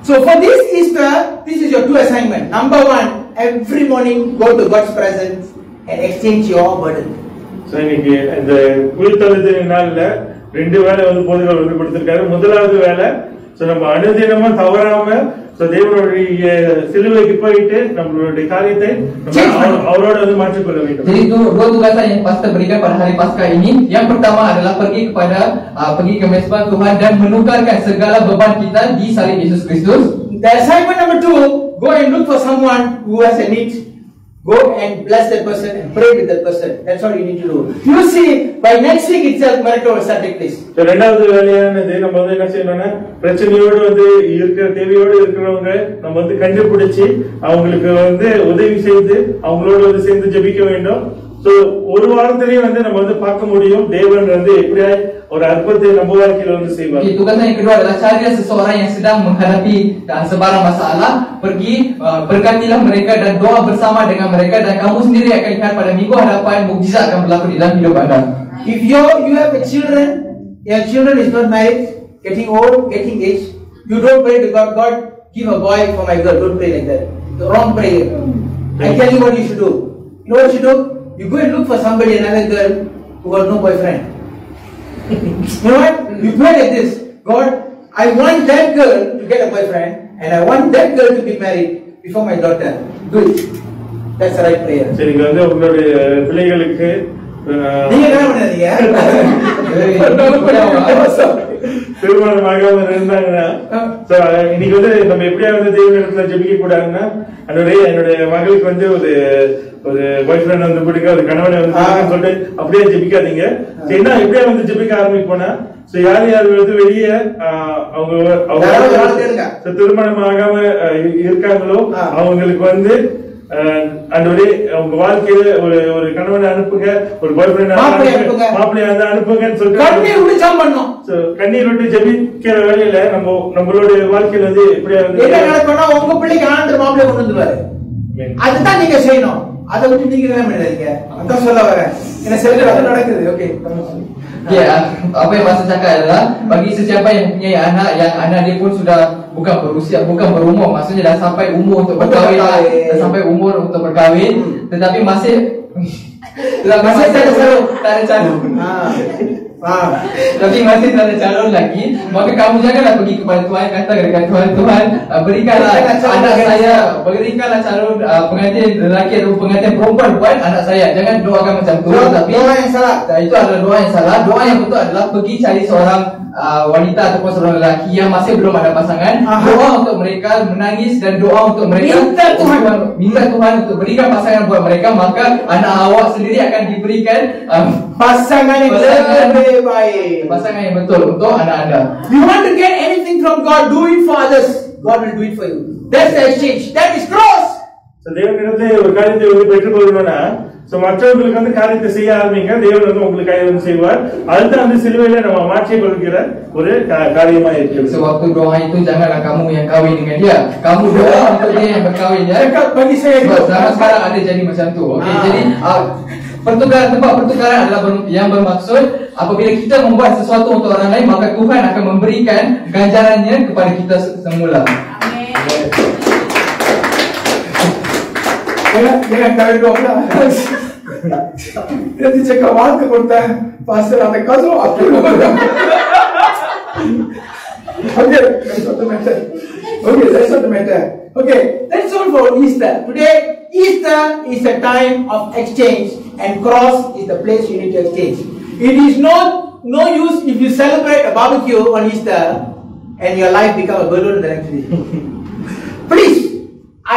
So for this Easter, this is your 2 assignment. Number 1, every morning go to God's presence and exchange your burden. So இன்னைக்கு இந்த உயிர்த்தெழுதலின் நாள்ல 2 வேளை வந்து போதகர் வந்து கொடுத்திருக்காரு. முதலாவது வேளை சோ நம்ம அனுதினமும் தவறாம சோ தேவனுடைய சிலுவைக்கு போயிட்டு நம்மளுடைய காரியத்தை அவரோட வந்து மாற்றிக்கொள்ள வேண்டும். Jadi itu 2 tugasan yang pastor berikan pada hari Paskah ini. Yang pertama adalah pergi ke mezbah Tuhan dan menukarkan segala beban kita di salib Yesus Kristus. The assignment number 2, go and look for someone who has a need. Go and bless that person and pray with that person. That's what you need to do. You see, by next week itself, miracle will start taking place. So ரெண்டாவது வேலையானது நம்ம வந்து என்ன செய்யணும்னா பிரச்சனையோடு வந்து இருக்கிற தேவையோடு இருக்கிறவங்க நம்ம வந்து கண்டுபிடிச்சு அவங்களுக்கு வந்து உதவி செய்து அவங்களோட வந்து சேர்ந்து ஜெபிக்க வேண்டும். So ஒரு வாரத்திலேயே வந்து நம்ம வந்து பார்க்க முடியும் தேவன் வந்து எப்படியா ஒரு அற்புதத்தை நம்ம வாழ்க்கையில வந்து செய்வார். Tugasan yang kedua adalah cari seseorang yang sedang menghadapi sebarang masalah, pergi berkatilah mereka dan doa bersama dengan mereka dan kamu sendiri akan lihat pada minggu hadapan mukjizat akan berlaku di dalam hidup anda. If you have a children, your children is not married, getting old, getting age, you don't pray to God, God give a boy for my girl. Don't pray like that. The wrong prayer. I tell you what you should do. You know what you should do? You go and look for somebody, another girl who got no boyfriend. You know what? You pray like this. God, I want that girl to get a boyfriend and I want that girl to be married before my daughter. Do it. That's the right prayer. சரி வந்து உங்களுடைய பிள்ளைகளுக்கு நீங்க என்ன பண்ணீங்க? திருமணமாக இருந்தாங்கன்னா இன்னைக்கு வந்து நம்ம எப்படியா வந்து தேவனிடத்துல ஜெபிக்க கூடாதுன்னா என்னுடைய மகளுக்கு வந்து ஒரு பாய் ஃப்ரெண்ட் வந்து பிடிக்க ஒரு கணவனை வந்து சொல்லிட்டு அப்படியே ஜெபிக்காதீங்க. சரினா எப்படியா வந்து ஜெபிக்க ஆரம்பிப்போனா யார் வந்து வெளியே அவங்க திருமணம் ஆகாம இருக்காங்களோ அவங்களுக்கு வந்து அவங்க வாழ்க்கையில ஒரு கணவனை அனுப்புங்க, ஒரு பாய் ஃப்ரெண்ட் மாப்பிள்ளைய வந்து அனுப்புங்கன்னு சொல்லிட்டு கண்ணீர் விட்டு ஜெபிக்கிற வேலையில நம்மளோட வாழ்க்கையில வந்து எப்படியா வந்து உங்க பிள்ளைக்கு ஆனந்தர் மாப்பிள்ளை கொண்டு வந்துருவாரு. அதுதான் நீங்க செய்யணும். அதை விட்டு நீங்க என்ன பண்ணீங்க? அதான் சொல்ல வரேன். என்ன செல்ல நடக்குது. Okay. Ya, apa yang Pastor cakap adalah bagi sesiapa yang mempunyai anak yang anak dia pun sudah bukan berumur, maksudnya dah sampai umur untuk berkahwin, dah sampai umur untuk berkahwin, tetapi masih tak ada calon. Tapi masih tak ada calon lagi, maka kamu janganlah pergi kepada Tuhan, kata kepada Tuhan, berikanlah anak saya, berikanlah calon pengantin lelaki atau pengantin perempuan buat anak saya. Jangan doakan macam tu. Tapi doa yang salah. Itu adalah doa yang salah. Doa yang betul adalah pergi cari seorang wanita ataupun seorang lelaki yang masih belum ada pasangan. Doa untuk mereka, menangis dan doa untuk mereka. Minta Tuhan untuk berikan pasangan buat mereka, maka anak awak sendiri akan diberikan pasangan yang baik. Pasangan yang betul untuk anak anda. You want to get anything from God, do it for others. God will do it for you. That's the exchange. That is cross. தேவனிடத்துல ஒரு காரியத்தை வந்து பெற்றுக்கொள்ளணும்னா so மற்றவங்களுக்கு வந்து காரியத்தை செய்ய ஆரம்பிங்க, தேவன் வந்து உங்களுக்கு கைது செய்வார். அதுதான் வந்து சிலுவையில நம்ம மாற்றிக் கொள்கிற ஒரு காரியமா இருக்கு. So waktu doa itu janganlah kamu yang kahwin dengan dia, kamu doa untuk dia yang berkahwin ya. Bagi saya Zaman sekarang ada jadi macam tu. Okey, jadi tempat pertukaran adalah yang bermaksud apabila kita membuat sesuatu untuk orang lain, maka Tuhan akan memberikan ganjarannya kepada kita semula. Jangan kahwin dua pula. Nanti cakap வாழ்க்கை கொடுத்தேன் pastor அந்த காசு Okay, that's not the matter. Okay, that's not the matter. Okay, that's all for Easter. Today, Easter is a time of exchange, and cross is the place you need to exchange. It is no use if you celebrate a barbecue on Easter and your life become a balloon the next day. Please,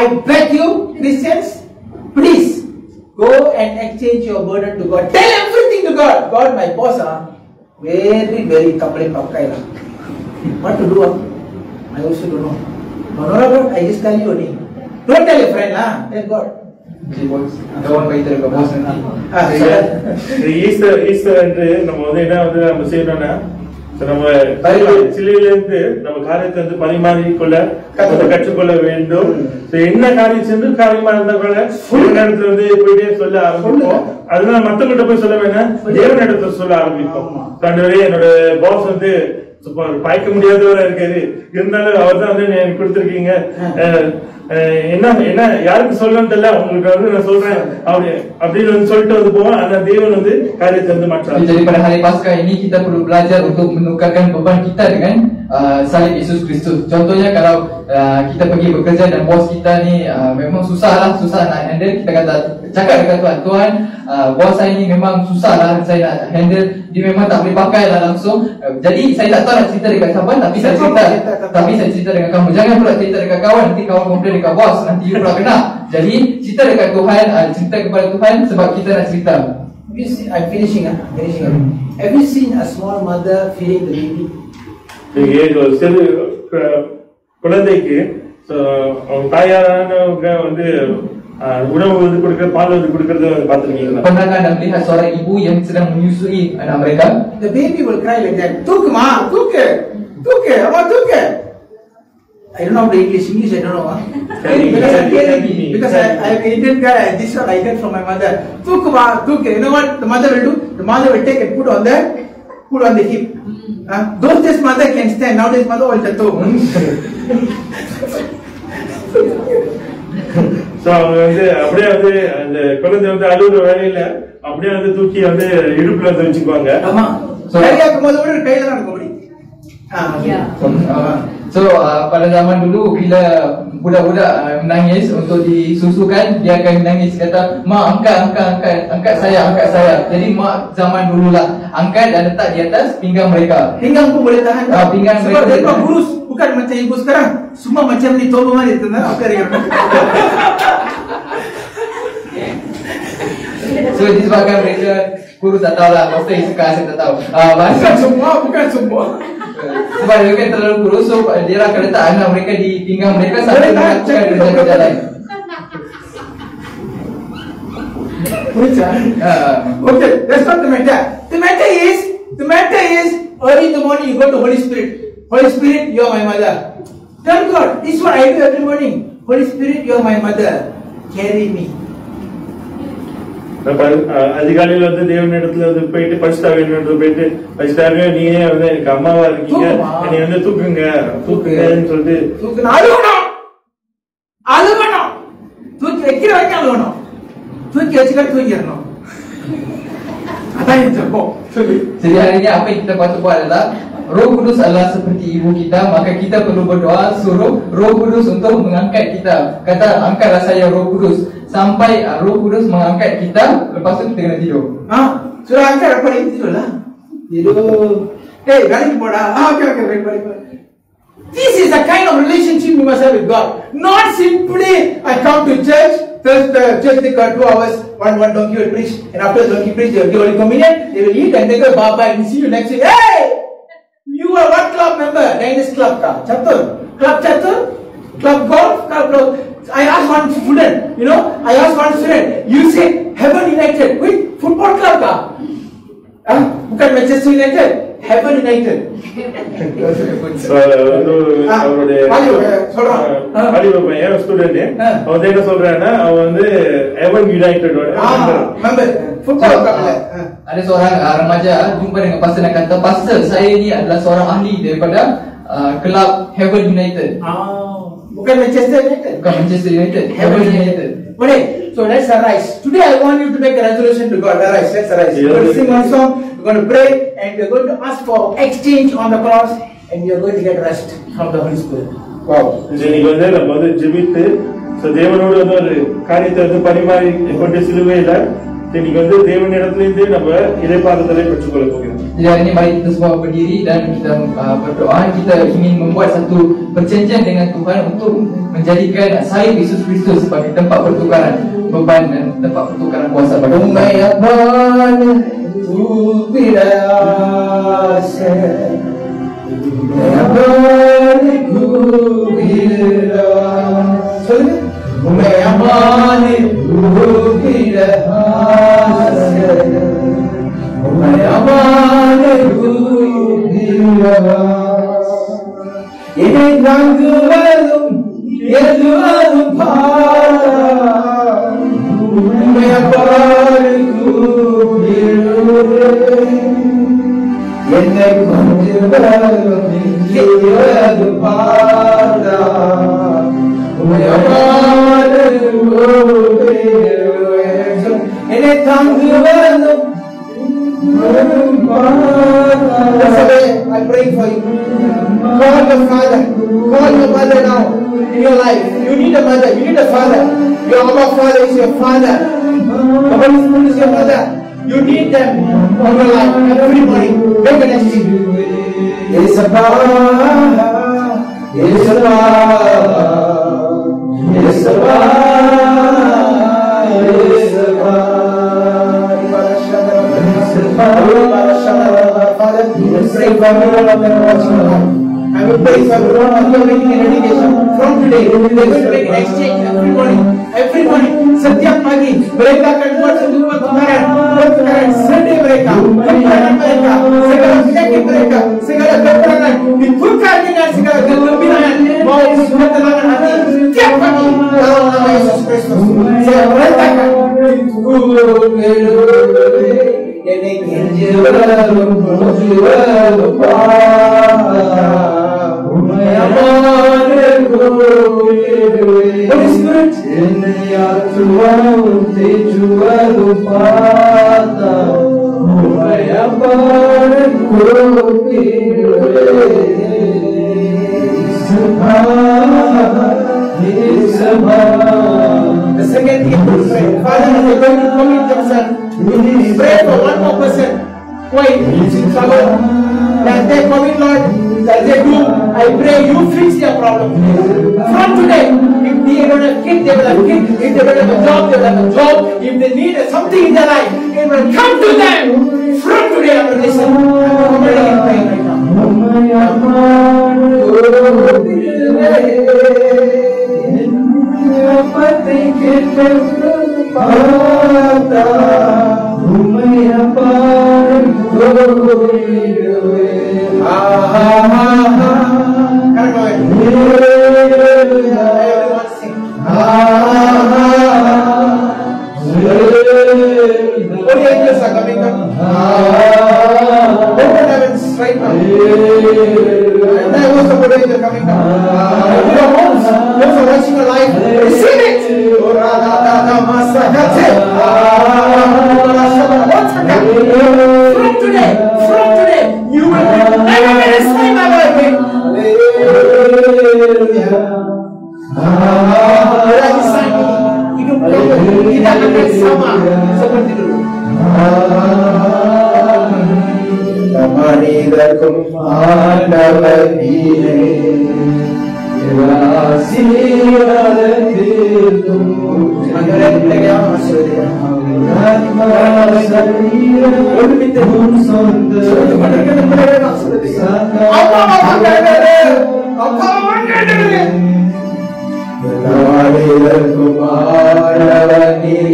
I beg you, Christians, please go and exchange your burden to God. Tell everything to God. God, my boss, very complaint of Kaila. What to do? I also don't know. No, I just tell you only. Don't tell your friend, tell God. Kawan baik terus bos nanti. Easter என்று நம்ம வந்து என்ன வந்து நம்ம செய்யணும்னா, நம்ம சிலையில இருந்து நம்ம காரியத்தை வந்து பரிமாறிக்கொள்ள கற்றுக்கொள்ள வேண்டும். என்ன காரியம் சென்று காரியமா இருந்தா கூட ஒரு நேரத்துல வந்து போயிட்டே சொல்ல ஆரம்பிப்போம். அதனால மத்தவங்கிட்ட போய் சொல்ல வேணாம், தேவன் இடத்துல சொல்ல ஆரம்பிப்போம். என்னோட பாஸ் வந்து பாய்க்க முடியாதவரா இருக்காரு, இருந்தாலும் அவர் தான் வந்து எனக்கு கொடுத்திருக்கீங்க, என்ன யாருக்கு சொல்லணும்னு தெரியல, உங்களுக்கு வந்து நான் சொல்றேன் அப்படின்னு வந்து சொல்லிட்டு வந்து போவோம். ஆனா தேவன் வந்து காரியத்தை வந்து மாற்றார். Jadi pada hari Paskah ini kita perlu belajar untuk menukarkan beban kita dengan salib Yesus Kristus. Contohnya kalau kita pergi bekerja dan bos kita ni memang susah nak handle, kita kata cakap dekat Tuhan, bos saya ni memang susah lah saya nak handle, dia memang tak boleh pakai lah langsung. Jadi saya tak tahu nak cerita dekat siapa, tapi saya cerita dengan kamu. Jangan pula cerita dekat kawan, nanti kawan komplain dekat bos, nanti you pula kena. Jadi cerita dekat Tuhan, cerita kepada Tuhan sebab kita nak cerita. I'm finishing. Have you seen a small mother feeding the baby? சிறு குழந்தைக்கு அவங்க தாயாரானவங்க வந்து உணவு வந்து கொடுக்க, பால் வந்து கொடுக்கறத பார்த்திருக்கீங்களா? Pernahkah anda melihat seorang ibu yang sedang menyusui anak mereka? The baby will cry like that. Tuk, I don't know the English, I don't know. Because I'm an Indian guy, this one I get from my mother. Tuk. You know what the mother will do? The mother will take and put on the hip. Those days mother can stand, nowadays mother will tattoo. So அவங்க வந்து அப்படியே வந்து அந்த குழந்தை வந்து அழுகுற வேலையில அப்படியே வந்து தூக்கி வந்து இடுப்புல வந்து வச்சுக்குவாங்க. ஆமா, சரியா இருக்கும்போது கூட கையில தான் இருக்கும். So pada zaman dulu bila budak-budak menangis untuk disusukan, dia akan menangis kata, "Mak, angkat saya." Jadi mak zaman dululah angkat dan letak di atas pinggang mereka. Pinggang pun boleh tahan. Pinggang mereka sebab kurus, bukan macam ibu sekarang. Semua macam ni tolong mari tu nak apa dia. So disebabkan mereka kurus, tak tahulah, maksudnya suka saya tak tahu. Bukan semua. Sebab mereka terlalu kurus, so dia akan letak anak mereka di pinggang mereka sampai melakukan kerja-kerja lain. Okay, that's not the matter. The matter is early in the morning you go to Holy Spirit. Holy Spirit, you are my mother. Tell God, this is what I do every morning. Holy Spirit, you are my mother. Carry me. அதிகாலையில வந்து தேவனிடத்துல வந்து போயிட்டு போயிட்டு பரிசுத்தாவே நீயே வந்து எனக்கு அம்மாவா இருக்கீங்க, என்னை வந்து தூக்குங்கன்னு சொல்லிட்டு அழுகணும். தூக்கி வைக்கிற வரைக்கும் அழுகணும். தூக்கி வச்சுக்கிட்டு தூங்கிடணும். Atas jempol. Jadi hari ini apa yang kita patut buat adalah Roh Kudus adalah seperti ibu kita, maka kita perlu berdoa suruh Roh Kudus untuk mengangkat kita. Kata, angkatlah saya Roh Kudus. Sampai Roh Kudus mengangkat kita, lepas tu kita kena tidur. Sudah angkat apa ni? Tidur lah. Tidur. Balik boda. Okay, balik. This is the kind of relationship we must have with God. Not simply I come to church, church they got 2 hours, one donkey will preach, and after the donkey preach, they will give Holy Communion, they will eat and they go bye-bye and see you next week. Hey! You are what club member? Dynasty club ka? Chatur? Club Chatur? Club golf? Club golf? I asked one student, you say heaven in a United. அவருடைய வாலிப பையன் student அவன் என்ன சொல்றான்னா அவன் வந்து எவன் யுனைடெடோட member football club. Ada seorang remaja jumpa dengan pastor dan kata, "Pastor, saya ni adalah seorang ahli daripada kelab Heaven United." Bukan Manchester United. Bukan Manchester United, Heaven United. Okay, so let's arise. Today I want you to make a resolution to God. Arise, let's arise. We're going to sing one song, we're going to pray, and we're going to ask for exchange on the cross, and you're going to get rest from the Holy Spirit. Wow. இன்னைக்கு வந்து நம்ம வந்து ஜெபித்து தேவனோடு வந்து ஒரு காரியத்தை வந்து பரிமாறி கொண்டு சிலுவையில இன்னைக்கு வந்து தேவனிடத்திலிருந்து நம்ம இறைபாதத்தை பெற்றுக்கொள்ள போகிறோம். Jadi hari ini mari kita semua berdiri dan kita berdoa. Kita ingin membuat satu perjanjian dengan Tuhan untuk menjadikan salib Yesus Kristus sebagai tempat pertukaran beban dan tempat pertukaran kuasa pada umat. I pray for you. Call your father. Call your mother now in your life. You need a mother. You need a father. Your Abba Father is your father. The Holy Spirit is your mother. You need them in your life. Every morning, make an exchange. Yes, Abba. Yes, Abba. Yes, Abba. Yes, Abba. Father, pray for everyone of them watching now. I will pray for everyone who are making an education. From today, they are going to make an exchange every morning. Every morning, setiap pagi mereka akan buat satu pertukaran Sunday mereka, pertukaran mereka, segala penyakit mereka, segala kekurangan ditukar dengan segala kegembiraan, mau ketenangan hati. Setiap pagi dalam nama Yesus Kristus, saya perintahkan. Holy Spirit, the second thing to pray, Father, as I going to commit themselves, pray for one more person who is in trouble. That they commit, Lord, that they do, I pray you fix their problem. From today, if they don't have kids, they will have kids. If they don't have a job, they will have a job. If they need something in their life, it will come to them. From today, after this, I'm commanding and praying right now.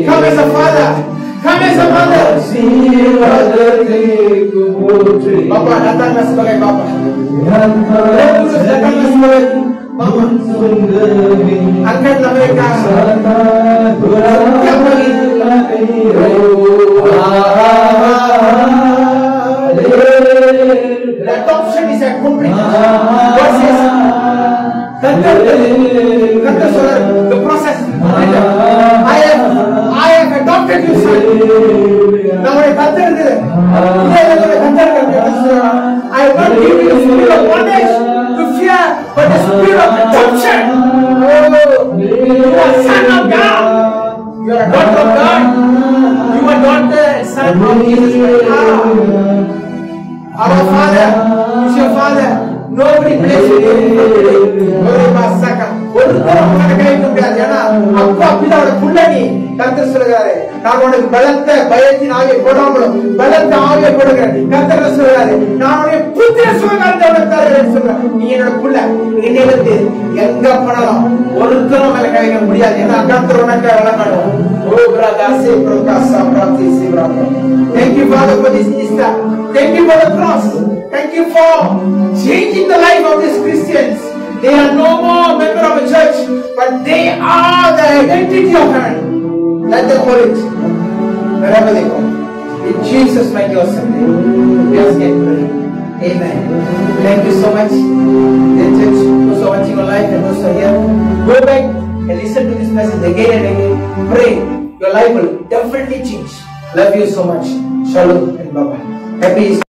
Come as a father. Come as a mother. Bapa datanglah sebagai Bapa. Roh Kudus datanglah sebagai Bapa. Angkatlah mereka. Setiap hari. The adoption is a complete process. Kata saudara, the process. I have adopted you, son. Namanya kata itu. I won't give you the spirit of bondage to fear, but the spirit of adoption. You are son of God. You are a daughter of God. You are daughter and son of Jesus Christ. Our Father is your Father. Nobody plays with you. Nobody pasaka. ஒருத்தரும் உனக்கு கைக்க முடியாது. ஏன்னா அப்பா பிதாவோட புள்ளனி. கர்த்தர் சொல்றாரு, நான் உனக்கு பலத்த பயத்தின் ஆவியை போடாமலும் பலத்த ஆவியை போடுகிறேன். கர்த்தர் சொல்றாரு, நான் உனக்கு புத்திர சுககாரத்தை உனக்கு தருகிறேன் சொல்றாரு. நீ என்னோட புள்ள. என்னிடத்து எங்க போனாலும் ஒருத்தரும் மேல கைக்க முடியாது. ஏன்னா கர்த்தர் உனக்கு வழங்கணும். ஓ brother, say prokasa prati sivrata. Thank you Father for this Easter. Thank you for the cross. Thank you for changing the life of these Christians. They are no more member of a church, but they are the identity of heaven. Let them hold it wherever they go. In Jesus' mighty awesome name, we ask and pray. Amen. Thank you so much. The church, those who are watching online and those who are here, go back and listen to this message again and again. Pray. Your life will definitely change. Love you so much. Shalom and bye-bye. Happy Easter.